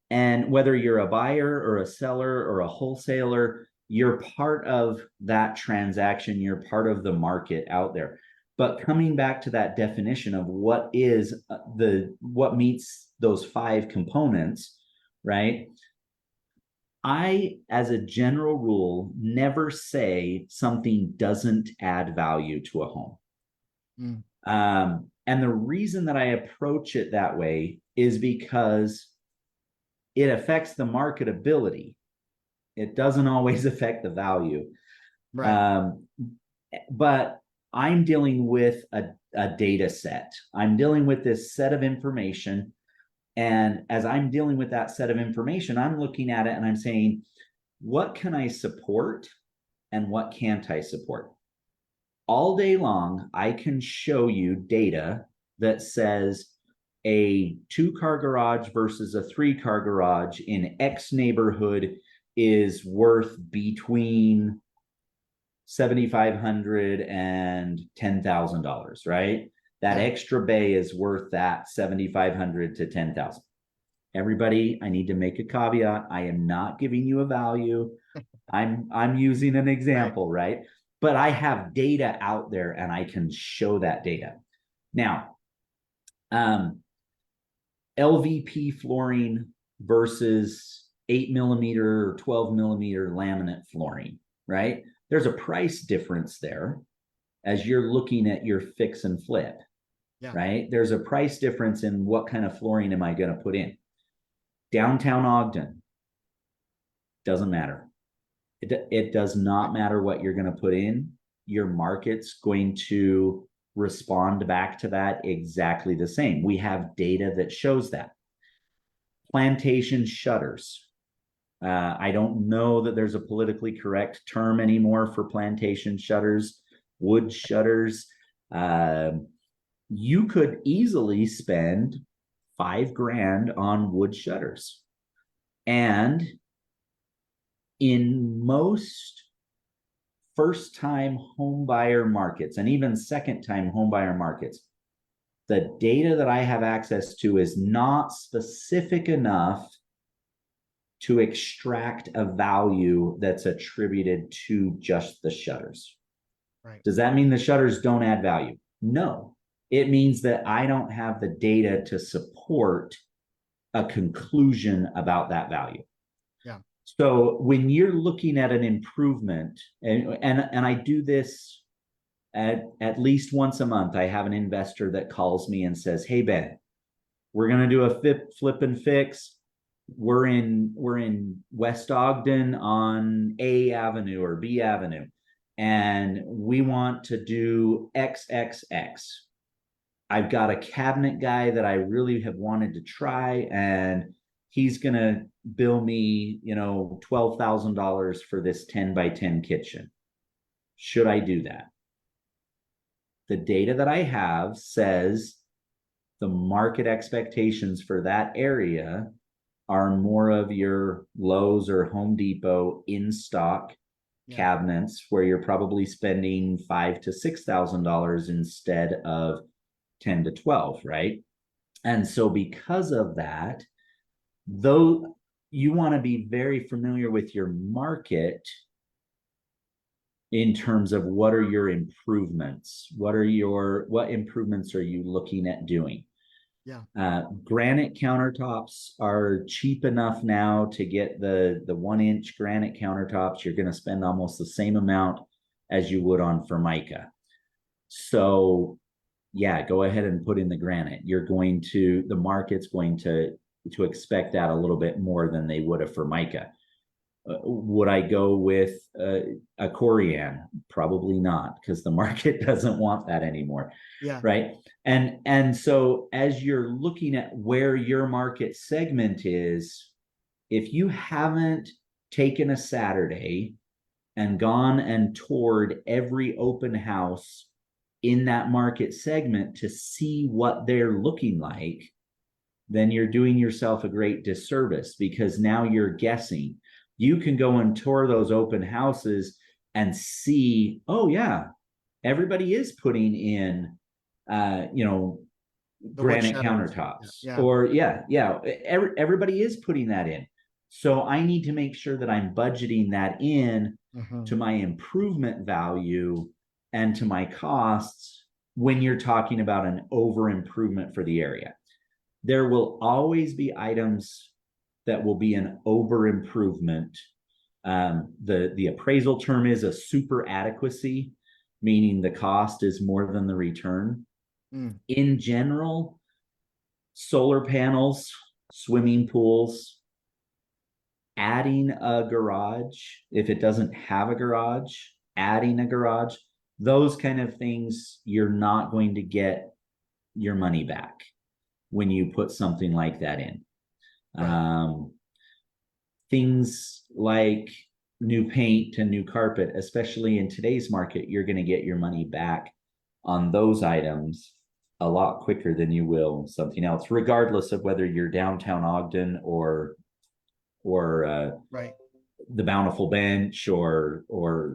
And whether you're a buyer or a seller or a wholesaler, you're part of that transaction, you're part of the market out there. But coming back to that definition of what meets those 5 components, right? I, as a general rule, never say something doesn't add value to a home. And the reason that I approach it that way is because it affects the marketability. It doesn't always affect the value. Right. But I'm dealing with a data set. I'm dealing with this set of information. And as I'm dealing with that set of information, I'm looking at it and I'm saying, what can I support and what can't I support? All day long, I can show you data that says a 2-car garage versus a 3-car garage in X neighborhood is worth between $7,500 and $10,000, right? That extra bay is worth that 7,500 to 10,000. Everybody, I need to make a caveat. I am not giving you a value. I'm using an example, right? But I have data out there and I can show that data. Now, LVP flooring versus 8mm or 12mm laminate flooring, right? There's a price difference there as you're looking at your fix and flip, right? There's a price difference in what kind of flooring am I going to put in. Downtown Ogden, doesn't matter. It does not matter what you're going to put in. Your market's going to respond back to that exactly the same. We have data that shows that. Plantation shutters. I don't know that there's a politically correct term anymore for plantation shutters, wood shutters. You could easily spend $5,000 on wood shutters. And in most first-time home buyer markets and even second-time home buyer markets, the data that I have access to is not specific enough to extract a value that's attributed to just the shutters. Right. Does that mean the shutters don't add value? No. It means that I don't have the data to support a conclusion about that value. Yeah. So when you're looking at an improvement, and I do this at least once a month, I have an investor that calls me and says, "Hey Ben, we're gonna do a flip and fix. We're in West Ogden on A Avenue or B Avenue, and we want to do XXX. I've got a cabinet guy that I really have wanted to try, and he's gonna bill me, $12,000 for this 10 by 10 kitchen. Should I do that?" The data that I have says the market expectations for that area are more of your Lowe's or Home Depot in stock cabinets where you're probably spending $5,000 to $6,000 instead of 10 to 12, right? And so because of that, though you want to be very familiar with your market in terms of what are your improvements, what improvements are you looking at doing? Granite countertops are cheap enough now to get the 1-inch granite countertops. You're going to spend almost the same amount as you would on Formica. So yeah, go ahead and put in the granite. The market's going to expect that a little bit more than they would a Formica. Would I go with a Corian? Probably not, because the market doesn't want that anymore. Right. And so as you're looking at where your market segment is, if you haven't taken a Saturday and gone and toured every open house in that market segment to see what they're looking like, then you're doing yourself a great disservice, because now you're guessing. You can go and tour those open houses and see, oh yeah, everybody is putting in, granite countertops, or everybody is putting that in. So I need to make sure that I'm budgeting that in to my improvement value and to my costs when you're talking about an over improvement for the area. There will always be items that will be an over improvement. The appraisal term is a super adequacy, meaning the cost is more than the return. In general, solar panels, swimming pools, adding a garage, if it doesn't have a garage, adding a garage, those kind of things, you're not going to get your money back when you put something like that in. Right. Things like new paint and new carpet, especially in today's market, you're going to get your money back on those items a lot quicker than you will something else, regardless of whether you're downtown Ogden or Right. the Bountiful Bench or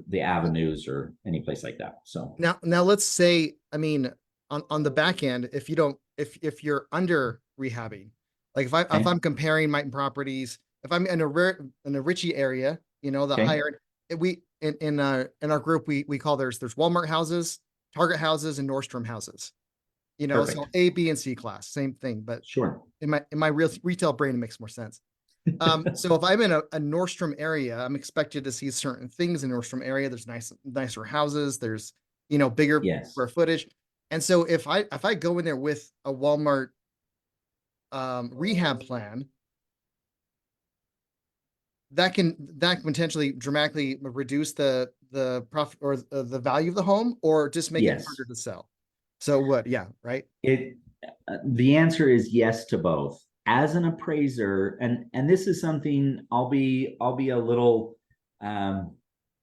the Avenues or any place like that. So Now let's say, I mean, on the back end, if you don't, if you're under rehabbing, like if okay, I'm comparing my properties, if I'm in a Ritchie area, you know, the okay, higher we in our group we call there's Walmart houses, Target houses, and Nordstrom houses. You know, so perfect, A, B, and C class, same thing, but sure, in my real retail brain, it makes more sense. So if I'm in a Nordstrom area, I'm expected to see certain things in Nordstrom area. There's nicer houses. There's, you know, bigger yes, square footage. And so if I go in there with a Walmart rehab plan, that can potentially dramatically reduce the profit or the value of the home, or just make it yes. harder to sell. So what? Yeah, right. It the answer is yes to both. As an appraiser, and this is something I'll be a little um,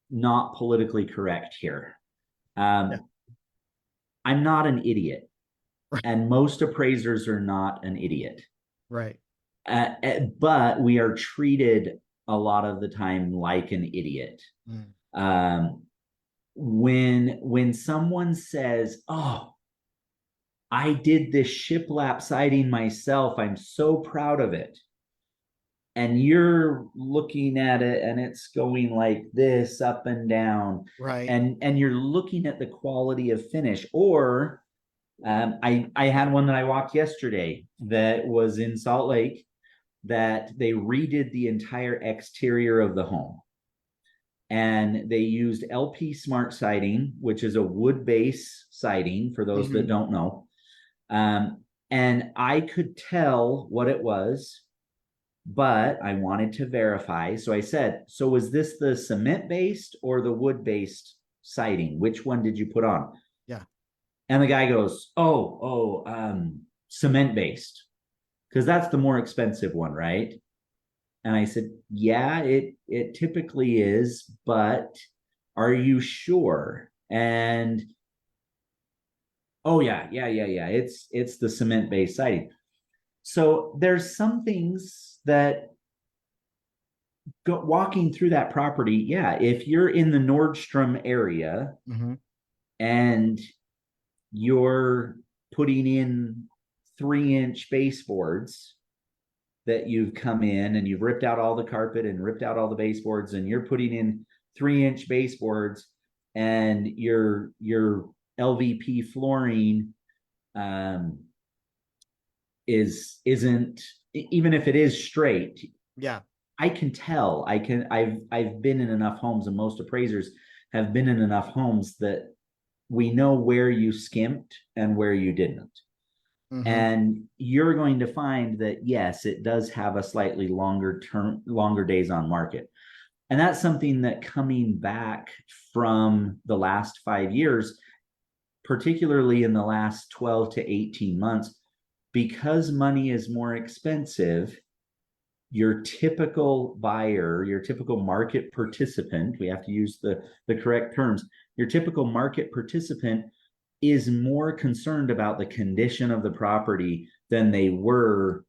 not politically correct here. Yeah. Um, I'm not an idiot, Right. and most appraisers are not an idiot. Right. But we are treated a lot of the time like an idiot. Mm. Um, when someone says, "Oh, I did this shiplap siding myself. I'm so proud of it." And you're looking at it and it's going like this up and down. Right. And you're looking at the quality of finish. Or I had one that I walked yesterday that was in Salt Lake that they redid the entire exterior of the home. And they used LP Smart siding, which is a wood base siding for those that Mhm. don't know. And I could tell what it was, but I wanted to verify. So I said, "So was this the cement based or the wood based siding? Which one did you put on?" Yeah. And the guy goes, cement based, because that's the more expensive one, right? And I said, "Yeah, it typically is, but are you sure?" And oh yeah. It's the cement based siding. So there's some things that walking through that property, yeah, if you're in the Nordstrom area Hmm. and you're putting in 3-inch baseboards that you've come in and you've ripped out all the carpet and ripped out all the baseboards and you're putting in 3-inch baseboards and your LVP flooring um, isn't, even if it is straight, Yeah. I can tell. I've been in enough homes, and most appraisers have been in enough homes that we know where you skimped and where you didn't. Hmm. And you're going to find that yes, it does have a slightly longer days on market. And that's something that coming back from the last 5 years, particularly in the last 12 to 18 months, because money is more expensive, your typical buyer, your typical market participant, we have to use the correct terms, your typical market participant is more concerned about the condition of the property than they were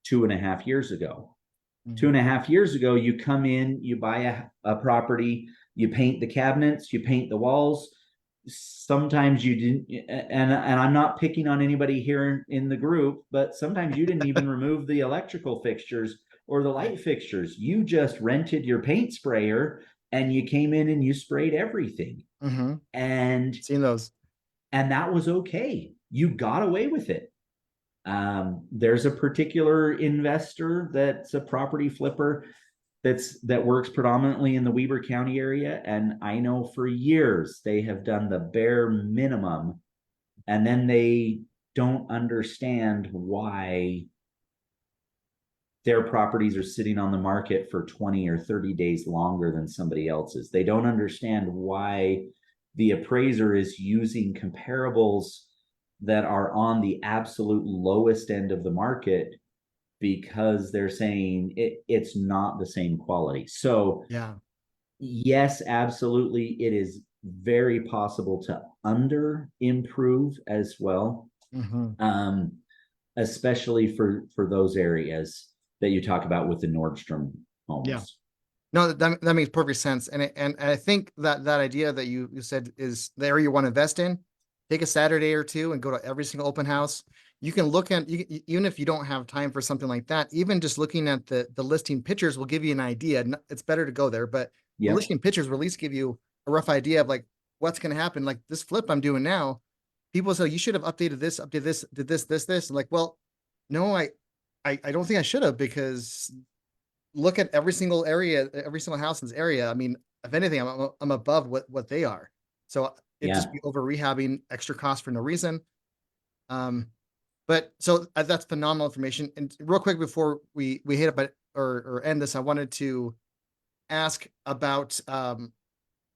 2.5 years ago. Two Hmm. and a half years ago, you come in, you buy a property, you paint the cabinets, you paint the walls. Sometimes you didn't, and I'm not picking on anybody here in the group, but sometimes you didn't even remove the electrical fixtures or the Right. light fixtures. You just rented your paint sprayer and you came in and you sprayed everything. Hmm. And Seen those. that was okay. You got away with it. There's a particular investor that's a property flipper that works predominantly in the Weber County area, and I know for years they have done the bare minimum, and then they don't understand why their properties are sitting on the market for 20 or 30 days longer than somebody else's. They don't understand why the appraiser is using comparables that are on the absolute lowest end of the market because they're saying it's not the same quality. So Yeah. yes, absolutely, it is very possible to under improve as well, especially for those areas that you talk about with the Nordstrom homes. Yeah. No, that makes perfect sense. And I think that idea that you said is the area you want to invest in. Take a Saturday or two and go to every single open house. You can look at, even if you don't have time for something like that, even just looking at the listing pictures will give you an idea. It's better to go there, but the listing pictures will at least give you a rough idea of like what's going to happen. Like this flip I'm doing now, people say you should have updated this, did this. And like, well, no, I don't think I should have, because look at every single area, every single house in this area. I mean, if anything, I'm above what they are. So it just be over rehabbing, extra cost for no reason. But so that's phenomenal information. And real quick before we hit it, but or end this, I wanted to ask about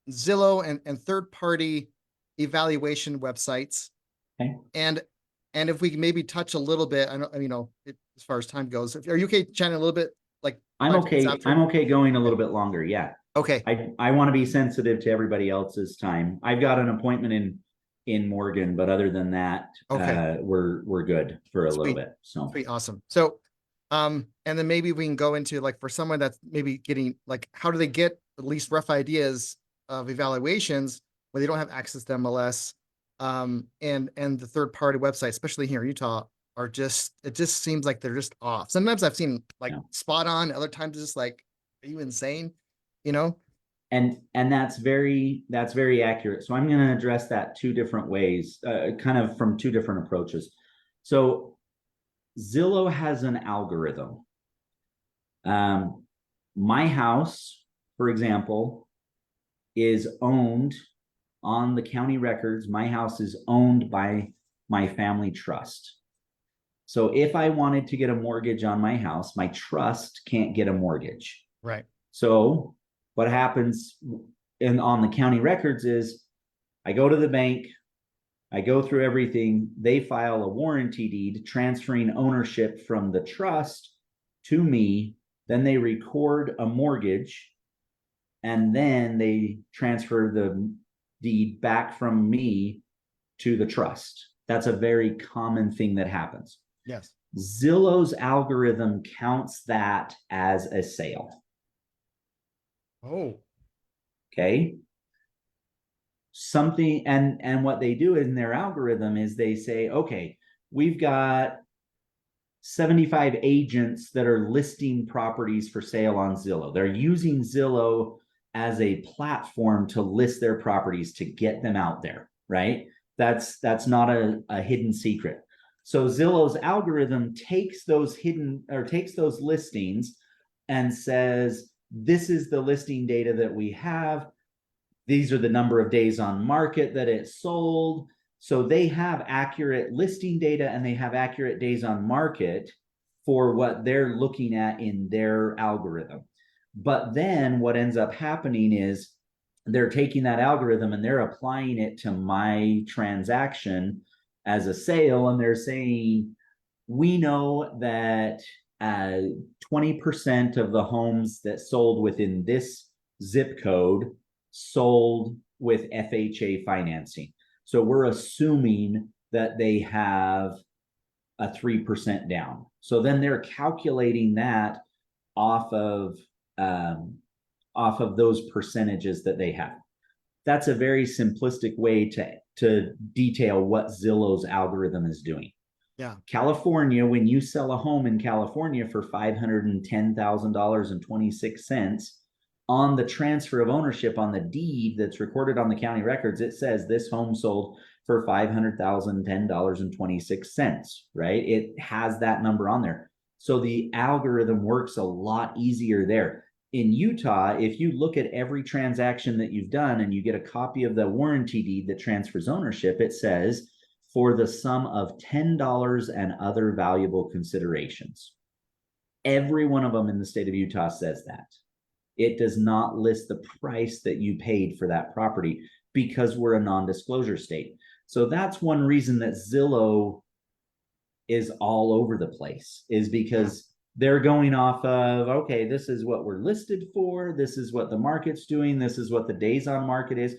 Zillow and third party evaluation websites. Okay. And if we can maybe touch a little bit, I know, as far as time goes, are you okay chatting a little bit? Like I'm okay. I'm okay going a little bit longer. Yeah. Okay. I want to be sensitive to everybody else's time. I've got an appointment in Morgan, but other than that, okay, we're good for a Sweet. little bit. So Sweet, awesome. So, and then maybe we can go into like for someone that's maybe getting like, how do they get at least rough ideas of evaluations when they don't have access to MLS? And the third party website, especially here in Utah, are just, it just seems like they're just off. Sometimes I've seen like spot on, other times it's just like, are you insane? You know? And that's very accurate. So I'm going to address that two different ways, kind of from two different approaches. So Zillow has an algorithm. My house, for example, is owned on the county records. My house is owned by my family trust. So if I wanted to get a mortgage on my house, my trust can't get a mortgage. Right. So what happens on the county records is I go to the bank, I go through everything, they file a warranty deed transferring ownership from the trust to me, then they record a mortgage, and then they transfer the deed back from me to the trust. That's a very common thing that happens. Yes. Zillow's algorithm counts that as a sale. Oh. Okay. Something, and what they do in their algorithm is they say, okay, we've got 75 agents that are listing properties for sale on Zillow. They're using Zillow as a platform to list their properties, to get them out there, right? That's not a hidden secret. So Zillow's algorithm takes those listings and says, this is the listing data that we have. These are the number of days on market that it sold. So they have accurate listing data and they have accurate days on market for what they're looking at in their algorithm. But then what ends up happening is they're taking that algorithm and they're applying it to my transaction as a sale. And they're saying, we know that 20% of the homes that sold within this zip code sold with FHA financing. So we're assuming that they have a 3% down. So then they're calculating that off of those percentages that they have. That's a very simplistic way to detail what Zillow's algorithm is doing. Yeah. California, when you sell a home in California for $510,000.26, on the transfer of ownership on the deed that's recorded on the county records, it says this home sold for $500,010.26, right? It has that number on there. So the algorithm works a lot easier there. In Utah, if you look at every transaction that you've done and you get a copy of the warranty deed that transfers ownership, it says for the sum of $10 and other valuable considerations. Every one of them in the state of Utah says that. It does not list the price that you paid for that property because we're a non-disclosure state. So that's one reason that Zillow is all over the place, is because they're going off of, okay, this is what we're listed for, this is what the market's doing, this is what the days on market is.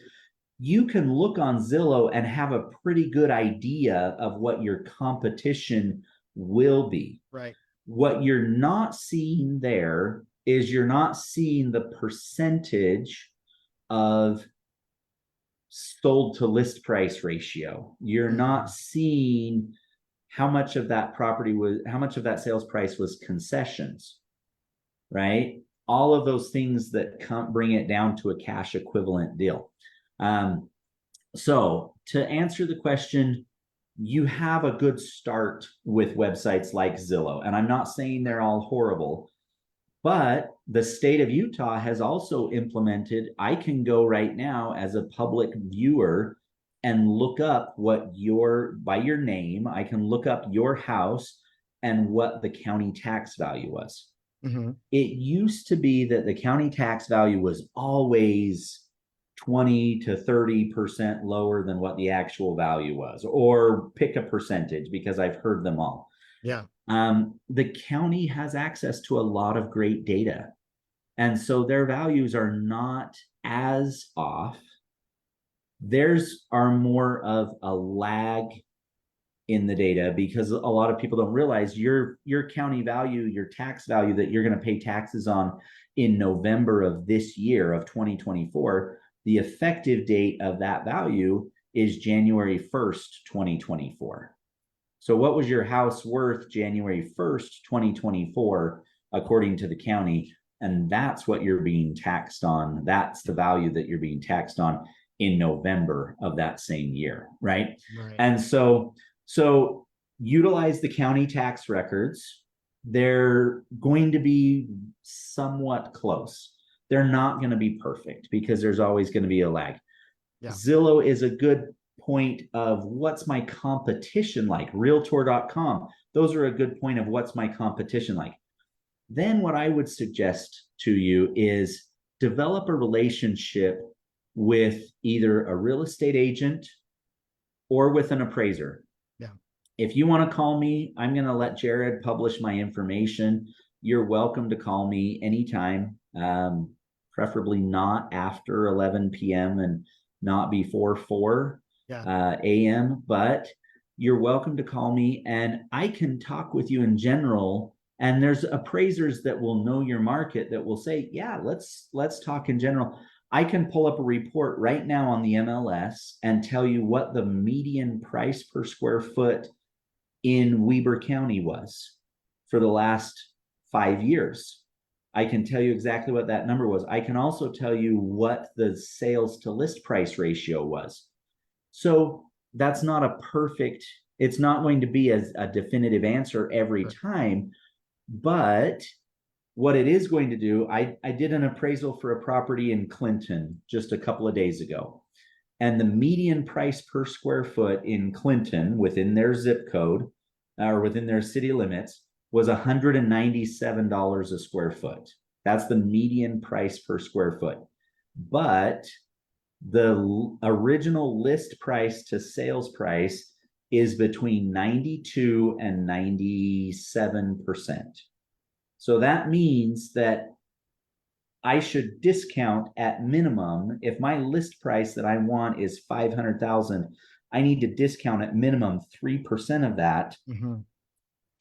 You can look on Zillow and have a pretty good idea of what your competition will be. Right. What you're not seeing there is you're not seeing the percentage of sold to list price ratio. You're not seeing how much of that property was, how much of that sales price was concessions, right? All of those things that bring it down to a cash equivalent deal. So to answer the question, you have a good start with websites like Zillow. And I'm not saying they're all horrible, but the state of Utah has also implemented, I can go right now as a public viewer and look up what by your name, I can look up your house and what the county tax value was. It used to be that the county tax value was always 20 to 30% lower than what the actual value was, or pick a percentage, because I've heard them all. Yeah. The county has access to a lot of great data. And so their values are not as off. Theirs are more of a lag in the data, because a lot of people don't realize your county value, your tax value that you're going to pay taxes on in November of this year of 2024, the effective date of that value is January 1st, 2024. So what was your house worth January 1st, 2024, according to the county? And that's what you're being taxed on. That's the value that you're being taxed on in November of that same year, right? And so utilize the county tax records. They're going to be somewhat close. They're not going to be perfect, because there's always going to be a lag. Zillow is a good point of what's my competition like. Realtor.com, those are a good point of what's my competition like. Then what I would suggest to you is develop a relationship with either a real estate agent or with an appraiser. If you want to call me, I'm going to let Jared publish my information. You're welcome to call me anytime, preferably not after 11 p.m. and not before 4 a.m. But you're welcome to call me, and I can talk with you in general. And there's appraisers that will know your market that will say, yeah, let's talk in general. I can pull up a report right now on the MLS and tell you what the median price per square foot in Weber County was for the last 5 years. I can tell you exactly what that number was. I can also tell you what the sales to list price ratio was. So that's not a perfect, it's not going to be a definitive answer every time, but what it is going to do, I did an appraisal for a property in Clinton just a couple of days ago. And the median price per square foot in Clinton within their zip code or within their city limits was $197 a square foot. That's the median price per square foot. But the original list price to sales price is between 92 and 97%. So that means that I should discount at minimum. If my list price that I want is 500,000, I need to discount at minimum 3% of that,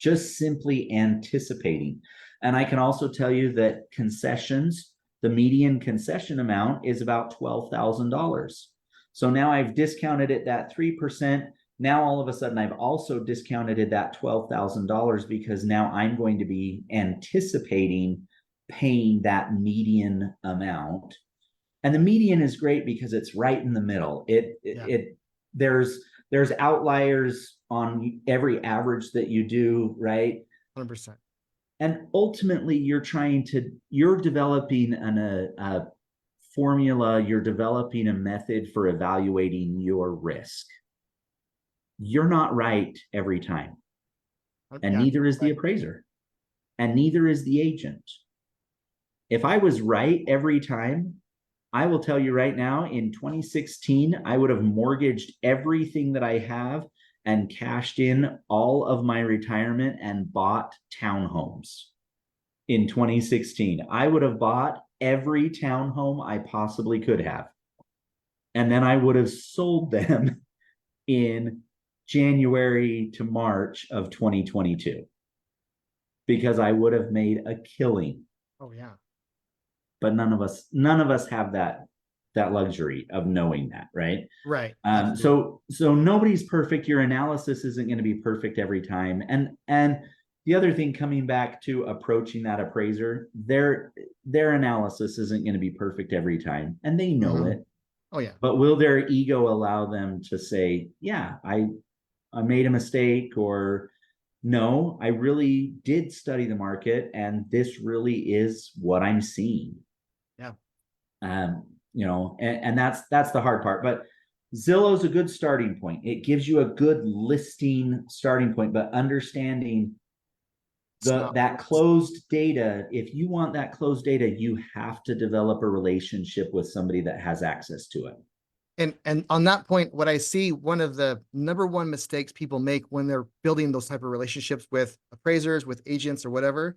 just simply anticipating. And I can also tell you that concessions, the median concession amount is about $12,000. So now I've discounted it that 3%. Now all of a sudden I've also discounted it that $12,000, because now I'm going to be anticipating paying that median amount. And the median is great because it's right in the middle. There's outliers on every average that you do, right? 100%. And ultimately you're developing a formula, you're developing a method for evaluating your risk. You're not right every time. And neither is the appraiser. And neither is the agent. If I was right every time, I will tell you right now, in 2016, I would have mortgaged everything that I have and cashed in all of my retirement and bought townhomes. In 2016, I would have bought every townhome I possibly could have. And then I would have sold them in January to March of 2022 because I would have made a killing. Oh yeah. But none of us have that luxury of knowing that, right? Right. So nobody's perfect. Your analysis isn't going to be perfect every time. And the other thing, coming back to approaching that appraiser, their analysis isn't going to be perfect every time, and they know it. Oh yeah. But will their ego allow them to say, yeah, I made a mistake, or no, I really did study the market and this really is what I'm seeing. Yeah. And that's the hard part. But Zillow's a good starting point. It gives you a good listing starting point, but understanding that closed data, if you want that closed data, you have to develop a relationship with somebody that has access to it. And on that point, what I see, one of the number one mistakes people make when they're building those type of relationships with appraisers, with agents or whatever,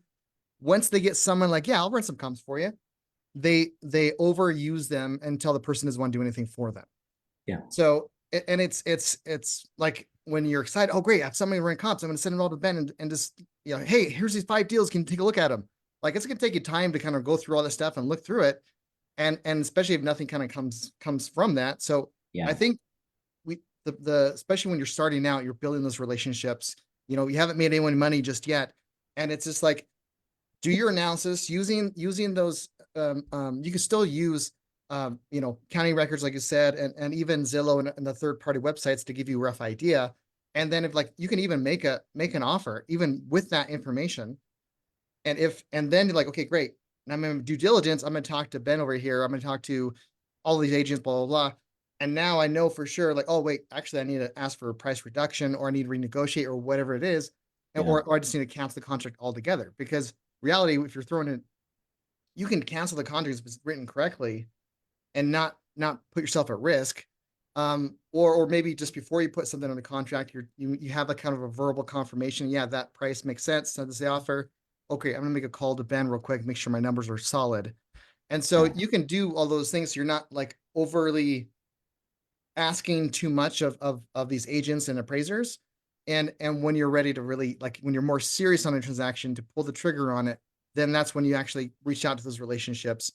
once they get someone like, yeah, I'll run some comps for you, they overuse them until the person doesn't want to do anything for them. Yeah. So, and it's like when you're excited, oh great, I have somebody run comps, I'm going to send it all to Ben and just, hey, here's these 5 deals, can you take a look at them? Like, it's going to take you time to kind of go through all this stuff and look through it. And especially if nothing kind of comes from that. So yeah. I think especially when you're starting out, you're building those relationships, you haven't made anyone money just yet. And it's just like, do your analysis using those. You can still use, county records, like you said, and even Zillow and the third-party websites to give you a rough idea. And then if you can even make an offer, even with that information. And then you're like, okay, great. And I'm in due diligence. I'm going to talk to Ben over here. I'm going to talk to all these agents, blah, blah, blah. And now I know for sure, like, oh, wait, actually, I need to ask for a price reduction, or I need to renegotiate, or whatever it is. Yeah. Or I just need to cancel the contract altogether. Because reality, if you're throwing it, you can cancel the contract if it's written correctly and not put yourself at risk. Or maybe just before you put something on the contract, you have a kind of a verbal confirmation. Yeah, that price makes sense. Send us the offer. Okay, I'm gonna make a call to Ben real quick, make sure my numbers are solid. And so you can do all those things. So you're not like overly asking too much of these agents and appraisers. And when you're ready to really, like, when you're more serious on a transaction to pull the trigger on it, then that's when you actually reach out to those relationships.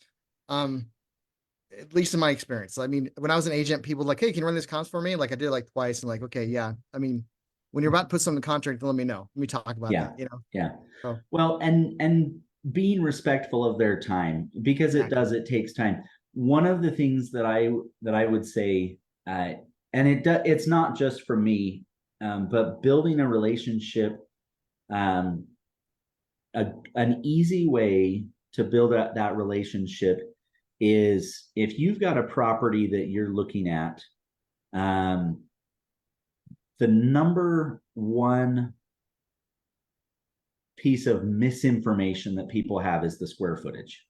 At least in my experience. I mean, when I was an agent, people were like, hey, can you run these comps for me? Like, I did like twice, and like, okay, yeah. I mean, when you're about to put something in the contract, let me know. Let me talk about that, Yeah. So, well, and being respectful of their time, because it takes time. One of the things that I would say, and it's not just for me, but building a relationship, an easy way to build that relationship is, if you've got a property that you're looking at, the number one piece of misinformation that people have is the square footage.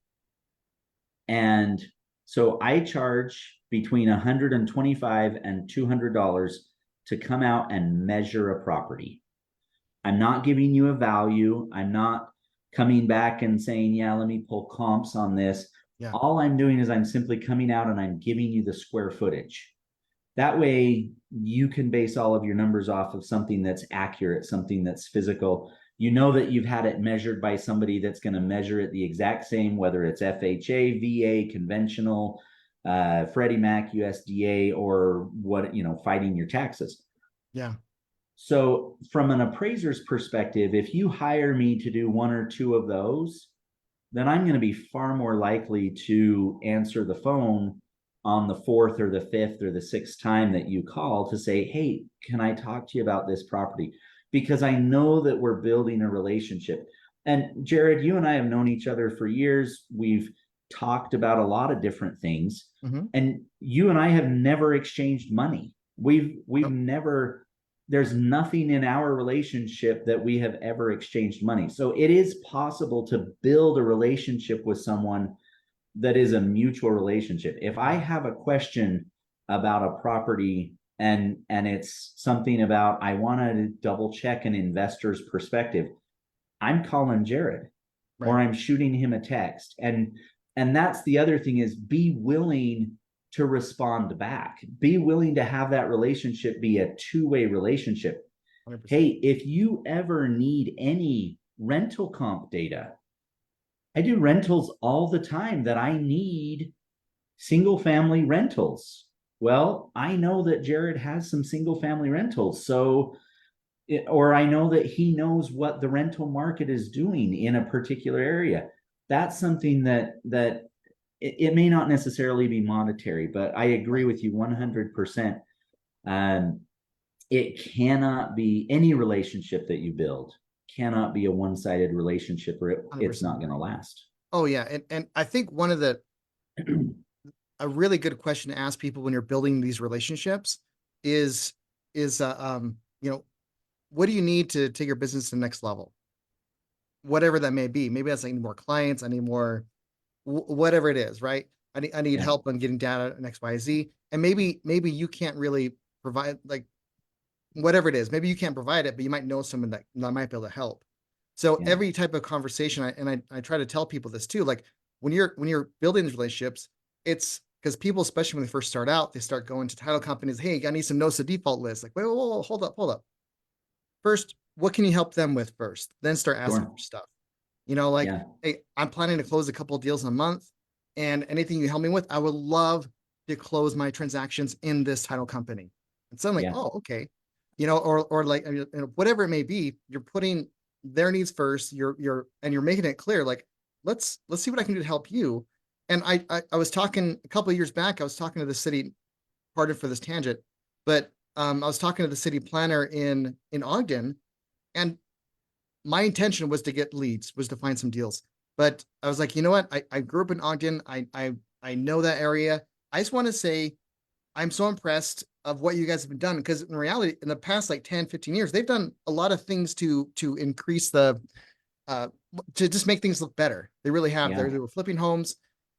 And so I charge between $125 and $200 to come out and measure a property. I'm not giving you a value. I'm not coming back and saying, yeah, let me pull comps on this. Yeah. All I'm doing is I'm simply coming out and I'm giving you the square footage. That way you can base all of your numbers off of something that's accurate, something that's physical. You know that you've had it measured by somebody that's going to measure it the exact same, whether it's FHA, VA, conventional, Freddie Mac, USDA, or what, fighting your taxes. Yeah. So from an appraiser's perspective, if you hire me to do one or two of those, then I'm going to be far more likely to answer the phone on the 4th or the 5th or the 6th time that you call to say, hey, can I talk to you about this property? Because I know that we're building a relationship. And Jared, you and I have known each other for years. We've talked about a lot of different things. Mm-hmm. And you and I have never exchanged money. We've never, there's nothing in our relationship that we have ever exchanged money. So it is possible to build a relationship with someone that is a mutual relationship. If I have a question about a property and it's something about I want to double check an investor's perspective, I'm calling Jared or Right. I'm shooting him a text. And that's the other thing, is be willing to respond back. Be willing to have that relationship be a two-way relationship. 100%. Hey, if you ever need any rental comp data, I do rentals all the time that I need single family rentals. Well, I know that Jared has some single family rentals. So, or I know that he knows what the rental market is doing in a particular area. That's something that it may not necessarily be monetary, but I agree Right. with you 100%. It cannot be, any relationship that you build cannot be a one-sided relationship, or it's 100% not going agree. to last. Oh yeah. And I think one of a really good question to ask people when you're building these relationships is, you know, what do you need to take your business to the next level? Whatever that may be. Maybe that's, I need more clients. I need more, whatever it is, right? I need Yeah, help on getting data and X, Y, Z. And maybe you can't really provide, like, whatever it is. Maybe you can't provide it, but you might know someone that might be able to help. So yeah, every type of conversation, I try to tell people this too. Like when you're building these relationships, it's because people, especially when they first start out, they start going to title companies. Hey, I need some notice of default lists. Like, wait, whoa, hold up. First, what can you help them with first? Then start asking sure. for stuff. Like, Yeah, hey, I'm planning to close a couple of deals in a month, and anything you help me with, I would love to close my transactions in this title company. And suddenly, yeah, oh, okay, or like, whatever it may be, you're putting their needs first. You're making it clear, like, let's see what I can do to help you. And I was talking a couple of years back. I was talking to the city. Pardon for this tangent, but I was talking to the city planner in Ogden, and my intention was to get leads, was to find some deals. But I was like, you know what? I grew up in Ogden. I know that area. I just want to say I'm so impressed of what you guys have been done, because in reality, in the past like 10, 15 years, they've done a lot of things to increase the uh to just make things look better. They really have. yeah, They were flipping homes.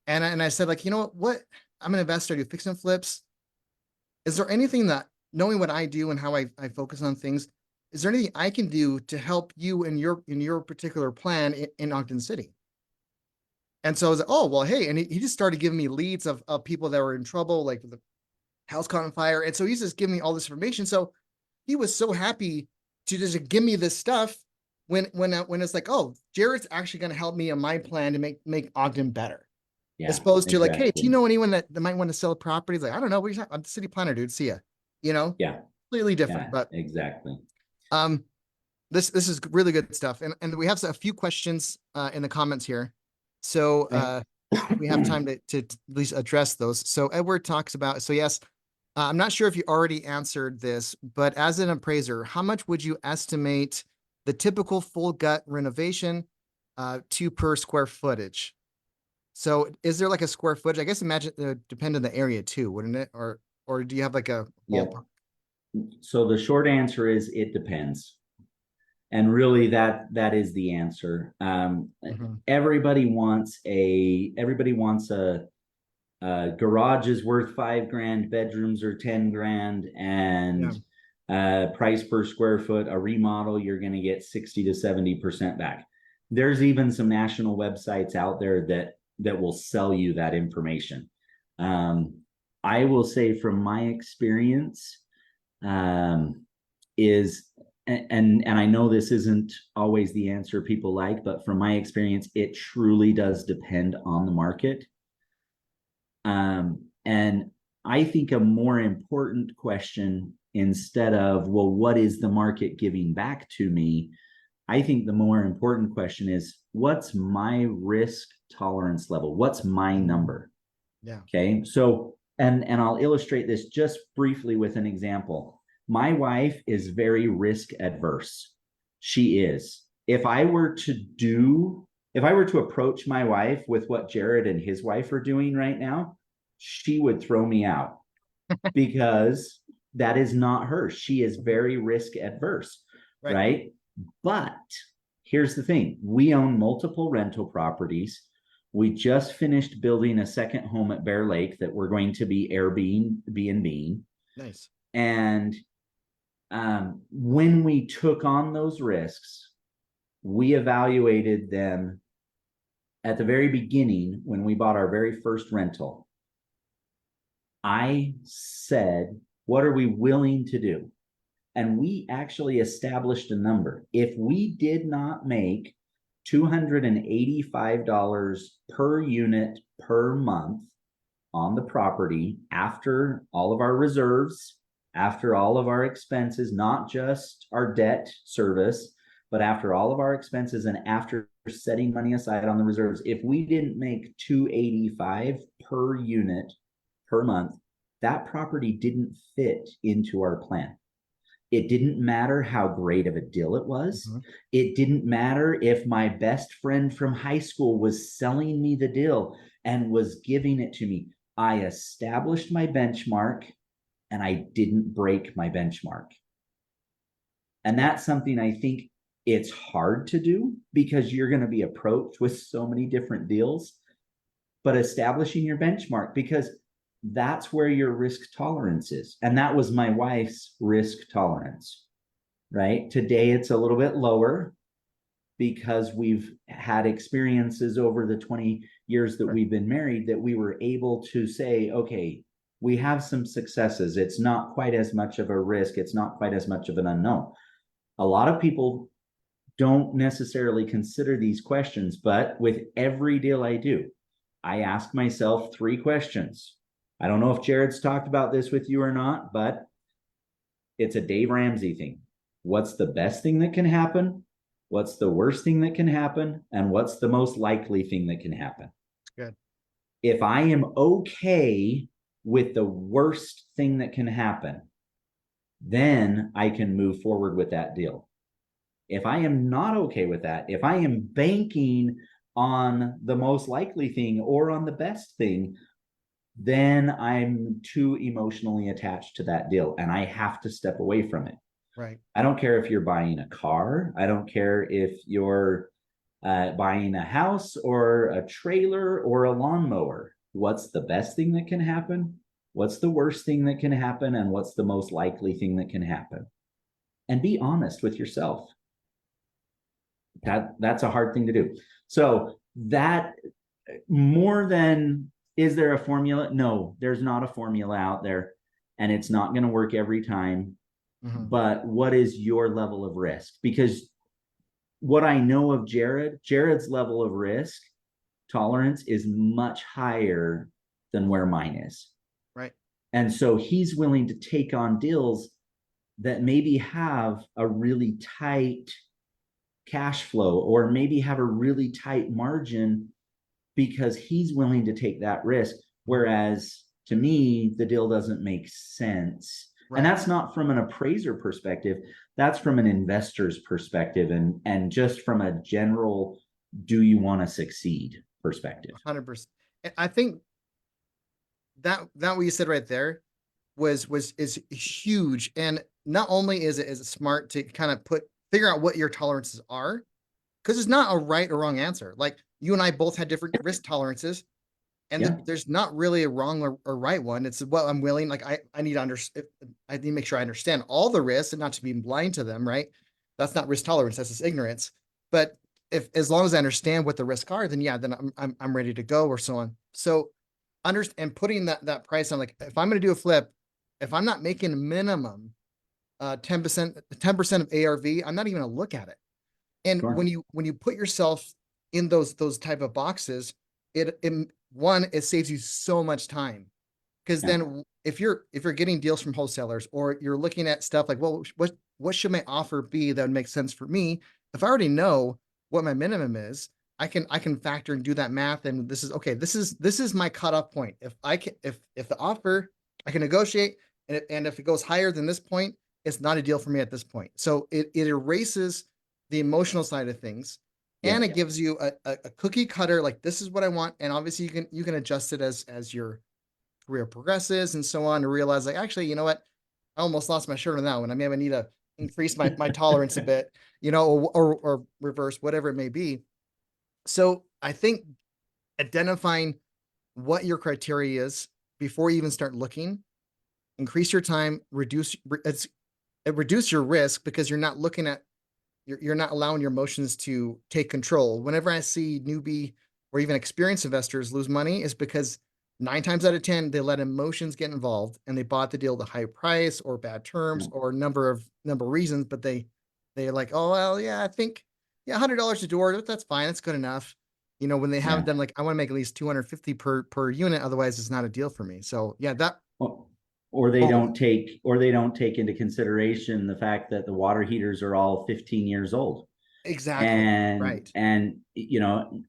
And I said, like, you know what? I'm an investor, I do fix and flips. Is there anything that, knowing what I do and how I focus on things, is there anything I can do to help you in your particular plan in Ogden City? And so I was like, oh well, hey, and he just started giving me leads of people that were in trouble, like the house caught on fire. And so he's just giving me all this information. So he was so happy to just give me this stuff when it's like, oh, Jared's actually going to help me in my plan to make Ogden better. As yeah, opposed to like, hey, do you exactly. know anyone that might want to sell properties? Like, I don't know. I'm the city planner, dude. See ya. You know, Yeah, completely different. yeah, But exactly. um, this is really good stuff, and we have a few questions in the comments here. So Okay. if we have time to at least address those. So Edward talks about, so yes, I'm not sure if you already answered this, but as an appraiser, how much would you estimate the typical full gut renovation to per square footage? So is there like a square footage? I guess imagine depend on the area too, wouldn't it? Or do you have like a Yep. ballpark? So the short answer is it depends. And really that is the answer. Mhm. Everybody wants a garage is worth 5 grand, bedrooms are 10 grand, Yeah. and price per square foot, a remodel, you're going to get 60 to 70% back. There's even some national websites out there that will sell you that information. Um, I will say from my experience, um, is and I know this isn't always the answer people like, but from my experience, it truly does depend on the market. And I think a more important question, instead of, well, what is the market giving back to me? I think the more important question is, what's my risk tolerance level? What's my number? Yeah. Okay. So, and I'll illustrate this just briefly with an example. My wife is very risk adverse. She is. If I were to approach my wife with what Jared and his wife are doing right now, she would throw me out because that is not her. She is Mhm. very risk adverse, Right. right? But here's the thing, we own multiple rental properties. We just finished building a second home at Bear Lake that we're going to be Airbnb. Nice. And when we took on those risks, we evaluated them at the very beginning when we bought our very first rental. I said, what are we willing to do? And we actually established a number. If we did not make $285 per unit per month on the property after all of our reserves, after all of our expenses, not just our debt service, but after all of our expenses and after setting money aside on the reserves, if we didn't make $285 per unit per month, that property didn't fit into our plan. It didn't matter how great of a deal it was. Mm-hmm. It didn't matter if my best friend from high school was selling me the deal and was giving it to me. I established my benchmark and I didn't break my benchmark. And that's something I think it's hard to do because you're going to be approached with so many different deals, but establishing your benchmark, because that's where your risk tolerance is. And that was my wife's risk tolerance, right? Today, it's a little bit lower because we've had experiences over the 20 years that we've been married that we were able to say, okay, we have some successes. It's not quite as much of a risk. It's not quite as much of an unknown. A lot of people don't necessarily consider these questions, but with every deal I do, I ask myself 3 questions. I don't know if Jared's talked about this with you or not, but it's a Dave Ramsey thing. What's the best thing that can happen? What's the worst thing that can happen? And what's the most likely thing that can happen? Good. If I am okay with the worst thing that can happen, then I can move forward with that deal. If I am not okay with that, if I am banking on the most likely thing or on the best thing, then I'm too emotionally attached to that deal and I have to step away from it. Right. I don't care if you're buying a car. I don't care if you're buying a house or a trailer or a lawnmower. What's the best thing that can happen? What's the worst thing that can happen? And what's the most likely thing that can happen? And be honest with yourself. That's a hard thing to do. So that more than, is there a formula? No, there's not a formula out there and it's not going to work every time. Mm-hmm. But what is your level of risk? Because what I know of Jared's level of risk tolerance is much higher than where mine is. Right. And so he's willing to take on deals that maybe have a really tight cash flow or maybe have a really tight margin because he's willing to take that risk. Whereas to me, the deal doesn't make sense. Right. And that's not from an appraiser perspective. That's from an investor's perspective and just from a general, do you want to succeed perspective. 100%. I think that what you said right there is huge. And not only is it smart to kind of figure out what your tolerances are, because it's not a right or wrong answer. Like you and I both had different risk tolerances, and there's not really a wrong or right one. It's what I'm willing. Like I need to understand. I need to make sure I understand all the risks and not to be blind to them. Right? That's not risk tolerance. That's just ignorance. But as long as I understand what the risks are, then yeah, then I'm ready to go or so on. So and putting that price on, like if I'm going to do a flip, if I'm not making a minimum 10% of ARV, I'm not even going to look at it. And sure. when you put yourself in those type of boxes, it saves you so much time. Because then if you're getting deals from wholesalers or you're looking at stuff like, well, what should my offer be that would make sense for me? If I already know what my minimum is, I can factor and do that math. And this is my cutoff point. If the offer I can negotiate, and if it goes higher than this point, it's not a deal for me at this point. So it erases the emotional side of things, and it gives you a cookie cutter, like this is what I want. And obviously you can adjust it as your career progresses and so on, to realize like, actually, you know what? I almost lost my shirt on that one. I maybe need to increase my tolerance a bit, or reverse, whatever it may be. So I think identifying what your criteria is before you even start looking. Increase your time, reduce your risk because you're not looking at, you're not allowing your emotions to take control. Whenever I see newbie or even experienced investors lose money, is because 9 times out of 10 they let emotions get involved and they bought the deal at a high price or bad terms or number of reasons, but they're like, oh well, yeah, I think, yeah, $100 a door, that's fine, that's good enough. When they haven't Yeah. done, like, I want to make at least 250 per unit, otherwise it's not a deal for me. So yeah, that. Or they Oh, don't take into consideration the fact that the water heaters are all 15 years old. exactly. And Right.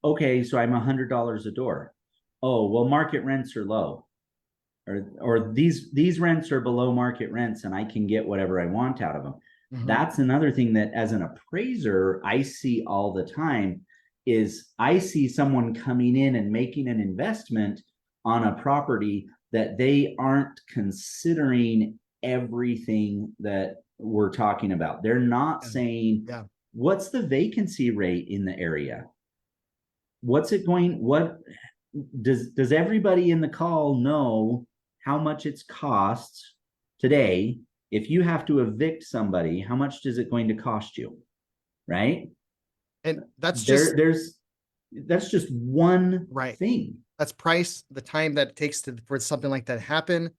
okay, so I'm $100 a door. Oh, well, market rents are low, or these rents are below market rents, and I can get whatever I want out of them. Mhm. That's another thing that, as an appraiser, I see all the time. Is I see someone coming in and making an investment on a property that they aren't considering everything that we're talking about. They're not Yeah. saying, Yeah. what's the vacancy rate in the area? What's it going? What does everybody in the call know how much it's costs today? If you have to evict somebody, how much is it going to cost you? Right? And that's just There's that's just one right. thing. That's price, the time that it takes for something like that to happen.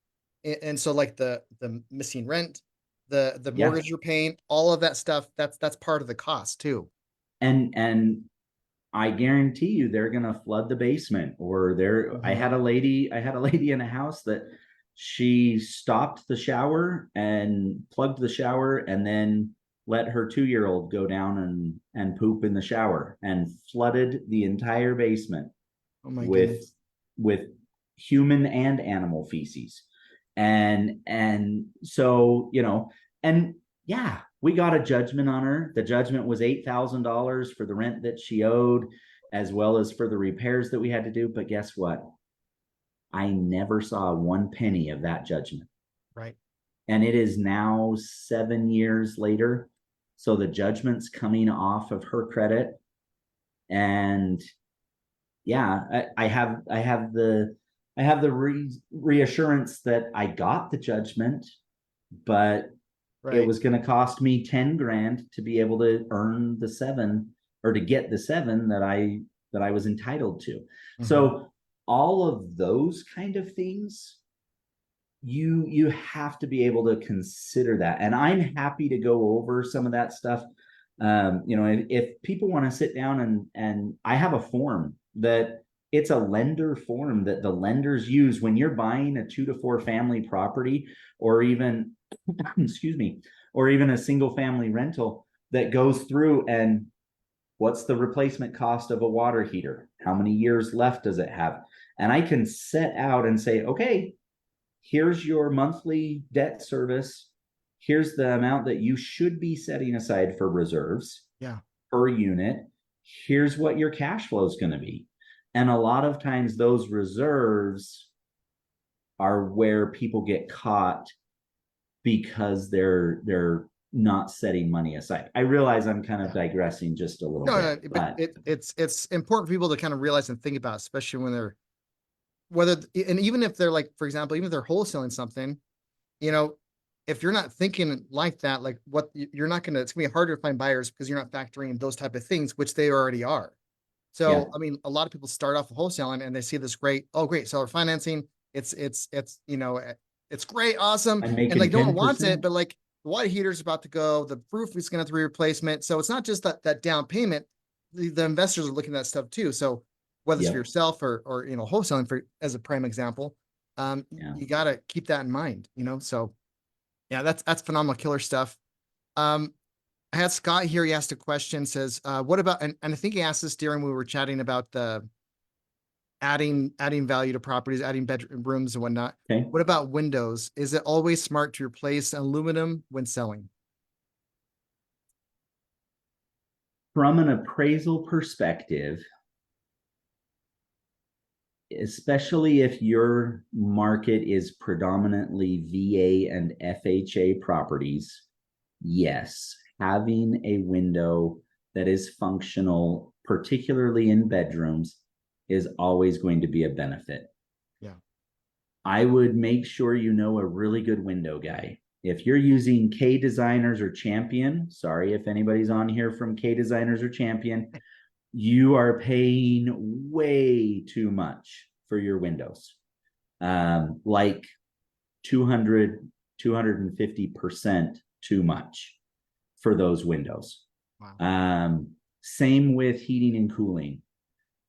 And so, like, the missing rent, the Yeah. mortgage you're paying, all of that stuff, that's part of the cost too. And I guarantee you they're gonna flood the basement. Or there I Mhm. had a lady, in a house that she stopped the shower and plugged the shower and then let her 2-year-old go down and poop in the shower and flooded the entire basement Oh my with goodness. with human and animal feces. And so, and yeah, we got a judgment on her. The judgment was $8,000 for the rent that she owed, as well as for the repairs that we had to do. But guess what? I never saw 1 penny of that judgment. Right. And it is now 7 years later. So the judgment's coming off of her credit. And yeah, I have the reassurance that I got the judgment, but it Right. was going to cost me 10 grand to be able to earn the 7, or to get the 7 that I was entitled to. Mhm. So all of those kind of things, you have to be able to consider that. And I'm happy to go over some of that stuff. If people want to sit down, and I have a form that, it's a lender form that the lenders use when you're buying a 2 to 4 family property, or even excuse me, or even a single family rental, that goes through and, what's the replacement cost of a water heater? How many years left does it have? And I can set out and say, okay, here's your monthly debt service. Here's the amount that you should be setting aside for reserves Yeah. per unit. Here's what your cash flow is going to be. And a lot of times those reserves are where people get caught, because they're not setting money aside. I realize I'm kind of Yeah. digressing just a little No, bit, no, but but it's important for people to kind of realize and think about, especially when they're, whether, and even if they're, like, for example, even if they're wholesaling something, you know, if you're not thinking like that, like, what you're not gonna, it's gonna be harder to find buyers because you're not factoring those type of things, which they already are. yeah, So, I mean, a lot of people start off wholesaling and they see this great, oh, great seller financing. It's great, awesome. I'm And like making no one wants it, 10%. but like the water heater's about to go, the roof is going to have to be replacement. So it's not just that down payment. The investors are looking at that stuff too. So whether it's for Yep. yourself or wholesaling, for as a prime example, Yeah. you got to keep that in mind. So yeah, that's phenomenal killer stuff. Um, I had Scott here. He asked a question, says, what about, and I think he asked this during when we were chatting about the adding value to properties, adding bedrooms and whatnot. Okay. What about windows? Is it always smart to replace aluminum when selling? From an appraisal perspective, especially if your market is predominantly VA and FHA properties, yes, having a window that is functional, particularly in bedrooms, is always going to be a benefit. Yeah. I would make sure you know a really good window guy. If you're using K Designers or Champion, sorry if anybody's on here from K Designers or Champion, you are paying way too much for your windows. Like 250% too much for those windows. Wow. Same with heating and cooling.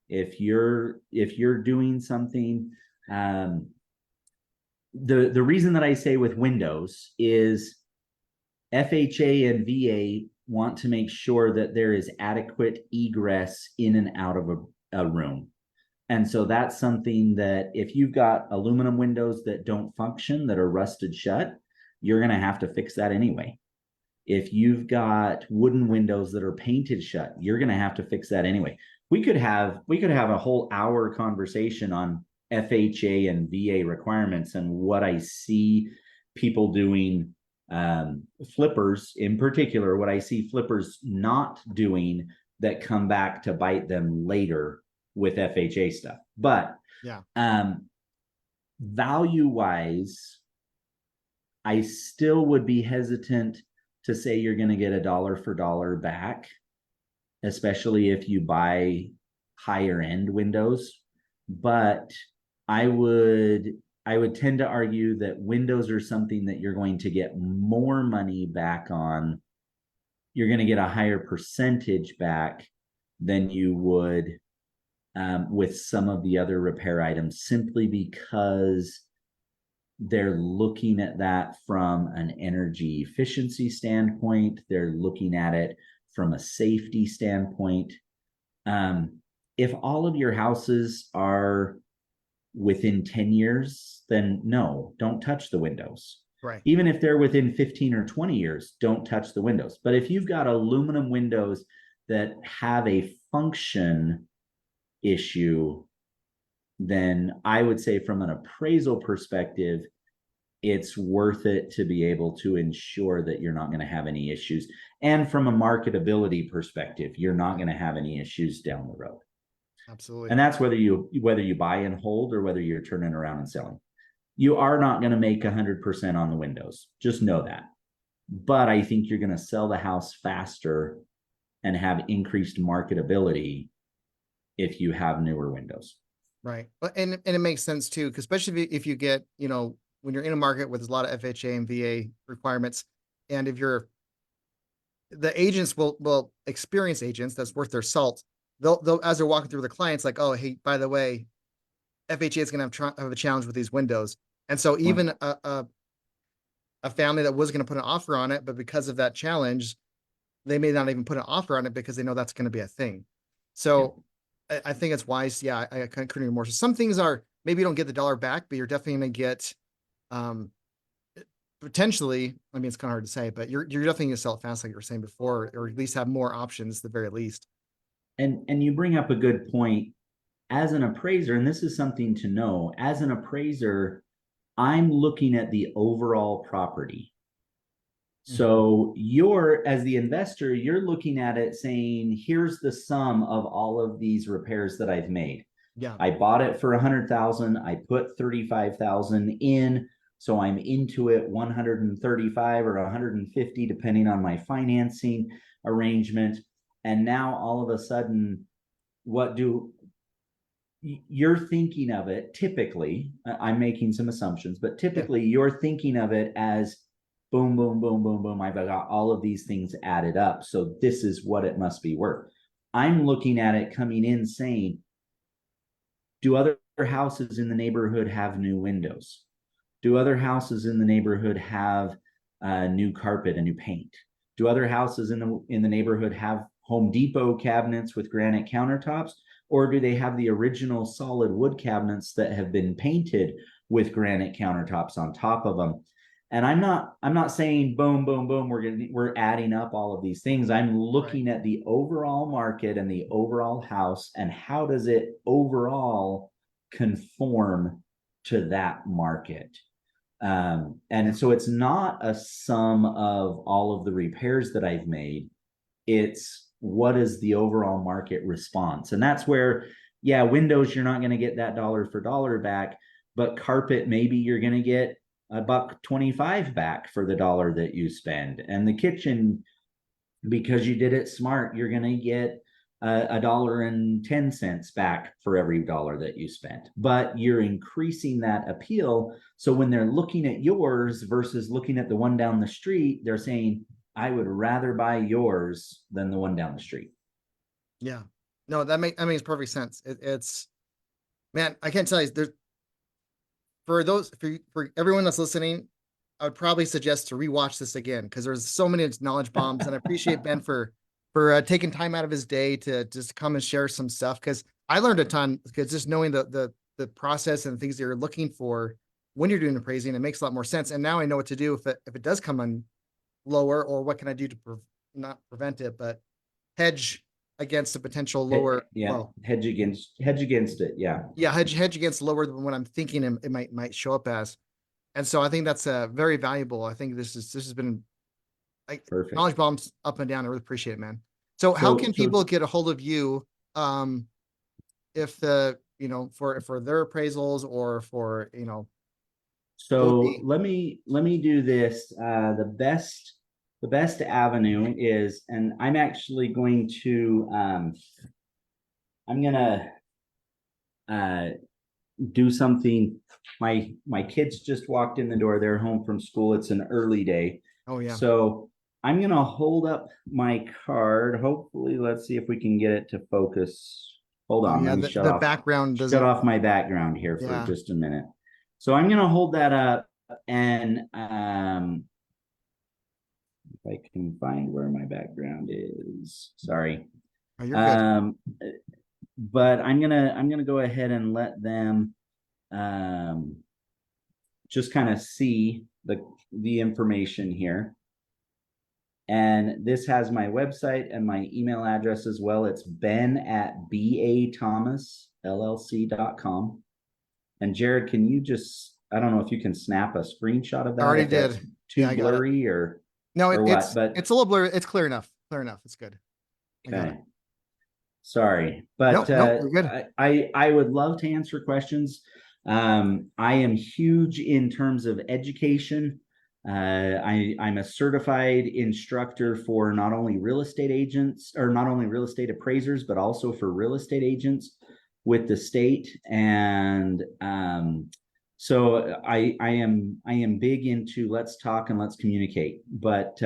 If you're doing something, the reason that I say with windows is FHA and VA want to make sure that there is adequate egress in and out of a room. And so that's something that if you've got aluminum windows that don't function, that are rusted shut, you're going to have to fix that anyway. If you've got wooden windows that are painted shut, you're going to have to fix that anyway. We could have a whole hour conversation on FHA and VA requirements and what I see people doing, flippers in particular, what I see flippers not doing that come back to bite them later with FHA stuff. But Yeah. Value wise, I still would be hesitant to say you're going to get a dollar for dollar back, especially if you buy higher end windows. But I would tend to argue that windows are something that you're going to get more money back on. You're going to get a higher percentage back than you would with some of the other repair items, simply because they're looking at that from an energy efficiency standpoint. They're looking at it from a safety standpoint. If all of your houses are within 10 years, then no, don't touch the windows. Right. Even if they're within 15 or 20 years, don't touch the windows. But if you've got aluminum windows that have a function issue, then I would say from an appraisal perspective, it's worth it to be able to ensure that you're not going to have any issues. And from a marketability perspective, you're not going to have any issues down the road. Absolutely. And that's whether you buy and hold or whether you're turning around and selling. You are not going to make 100% on the windows. Just know that. But I think you're going to sell the house faster and have increased marketability if you have newer windows. Right. And it makes sense too, because especially if you get, when you're in a market with a lot of FHA and VA requirements, and if the agents will experience agents that's worth their salt. They'll as they're walking through the clients, like, oh, hey, by the way, FHA is going to have a challenge with these windows. And so even a family that was going to put an offer on it, but because of that challenge, they may not even put an offer on it because they know that's going to be a thing. So I think it's wise. Yeah, I couldn't agree more. So some things are, maybe you don't get the dollar back, but you're definitely going to get, potentially, I mean, it's kind of hard to say, but you're definitely going to sell it fast, like you were saying before, or at least have more options at the very least. And you bring up a good point. As an appraiser, and this is something to know, as an appraiser, I'm looking at the overall property. So as the investor, you're looking at it saying, here's the sum of all of these repairs that I've made. Yeah. I bought it for 100,000. I put 35,000 in. So I'm into it 135 or 150, depending on my financing arrangement. And now all of a sudden, you're thinking of it typically, I'm making some assumptions, but typically you're thinking of it as boom, boom, boom, boom, boom. I've got all of these things added up. So this is what it must be worth. I'm looking at it coming in saying, do other houses in the neighborhood have new windows? Do other houses in the neighborhood have new carpet and new paint? Do other houses in the neighborhood have Home Depot cabinets with granite countertops? Or do they have the original solid wood cabinets that have been painted with granite countertops on top of them? And I'm not saying boom, boom, boom, we're adding up all of these things. I'm looking at the overall market and the overall house, and how does it overall conform to that market? And so it's not a sum of all of the repairs that I've made. It's what is the overall market response? And that's where, yeah, windows, you're not going to get that dollar for dollar back, but carpet, maybe you're going to get $1.25 back for the dollar that you spend. And the kitchen, because you did it smart, you're going to get $1.10 back for every dollar that you spent. But you're increasing that appeal. So when they're looking at yours versus looking at the one down the street, they're saying, I would rather buy yours than the one down the street. Yeah. No, that makes perfect sense. It's, man, I can't tell you, there's, for everyone that's listening, I would probably suggest to rewatch this again, because there's so many knowledge bombs, and I appreciate Ben for taking time out of his day to just come and share some stuff, because I learned a ton, because just knowing the process and the things that you're looking for when you're doing appraising, it makes a lot more sense. And now I know what to do if it does come on lower, or what can I do to not prevent it, but hedge against a potential lower. Yeah, well, hedge against it. Yeah. Yeah, hedge against lower than what I'm thinking it might show up as. And so I think that's very valuable. I think this has been like Perfect. knowledge bombs up and down. I really appreciate it, man. So how can people get a hold of you if for their appraisals, or for So let me do this. The best avenue is, and I'm actually going to I'm gonna do something. My kids just walked in the door. They're home from school. It's an early day. Oh yeah. So I'm gonna hold up my card. Hopefully, let's see if we can get it to focus. Hold on. Yeah, Let me the background doesn't. shut off my background here for Yeah. just a minute. So I'm gonna hold that up, and if I can find where my background is. Sorry. Oh, you're good. But I'm gonna go ahead and let them just kind of see the information here. And this has my website and my email address as well. It's ben@bathomasllc.com. And Jared, can you just, I don't know if you can snap a screenshot of that. I already if that's did. Too Yeah, I got it. blurry or No, or what? But it's a little blurry. It's clear enough. Clear enough. It's good. I got okay. it. Sorry, but Nope, we're good. I would love to answer questions. I am huge in terms of education. I'm a certified instructor for not only real estate agents, or not only real estate appraisers, but also for real estate agents with the state. And so I am big into let's talk and let's communicate. But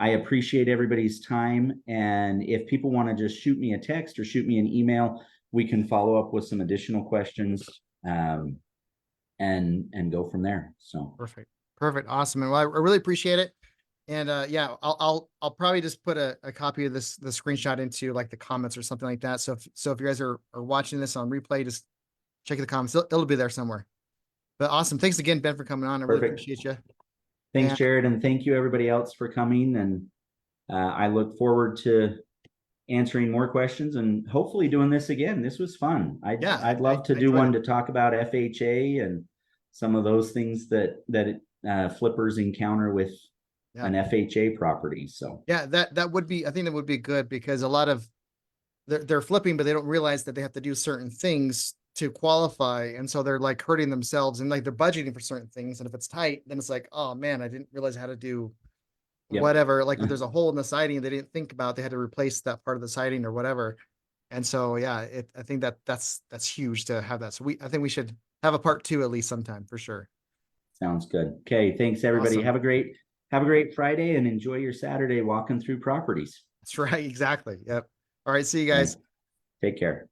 I appreciate everybody's time. And if people want to just shoot me a text or shoot me an email, we can follow up with some additional questions and go from there. So Perfect. Awesome. And well, I really appreciate it. And yeah, I'll probably just put a copy of the screenshot into like the comments or something like that. So if you guys are watching this on replay, just check the comments. It'll be there somewhere. But awesome. Thanks again, Ben, for coming on. I really appreciate you. Thanks, Jared. And thank you everybody else for coming. And I look forward to answering more questions and hopefully doing this again. This was fun. I'd love to do one to talk about FHA and some of those things that flippers encounter with an FHA property. So yeah, that would be, I think that would be good, because a lot of they're flipping, but they don't realize that they have to do certain things to qualify. And so they're like hurting themselves, and like they're budgeting for certain things. And if it's tight, then it's like, oh man, I didn't realize how to do whatever. Like if there's a hole in the siding they didn't think about, they had to replace that part of the siding or whatever. And so yeah, I think that's huge to have that. So I think we should have a part 2 at least sometime, for sure. Sounds good. Okay, thanks everybody. Awesome. Have a great Friday and enjoy your Saturday walking through properties. That's right. Exactly. Yep. All right. See you guys. Take care.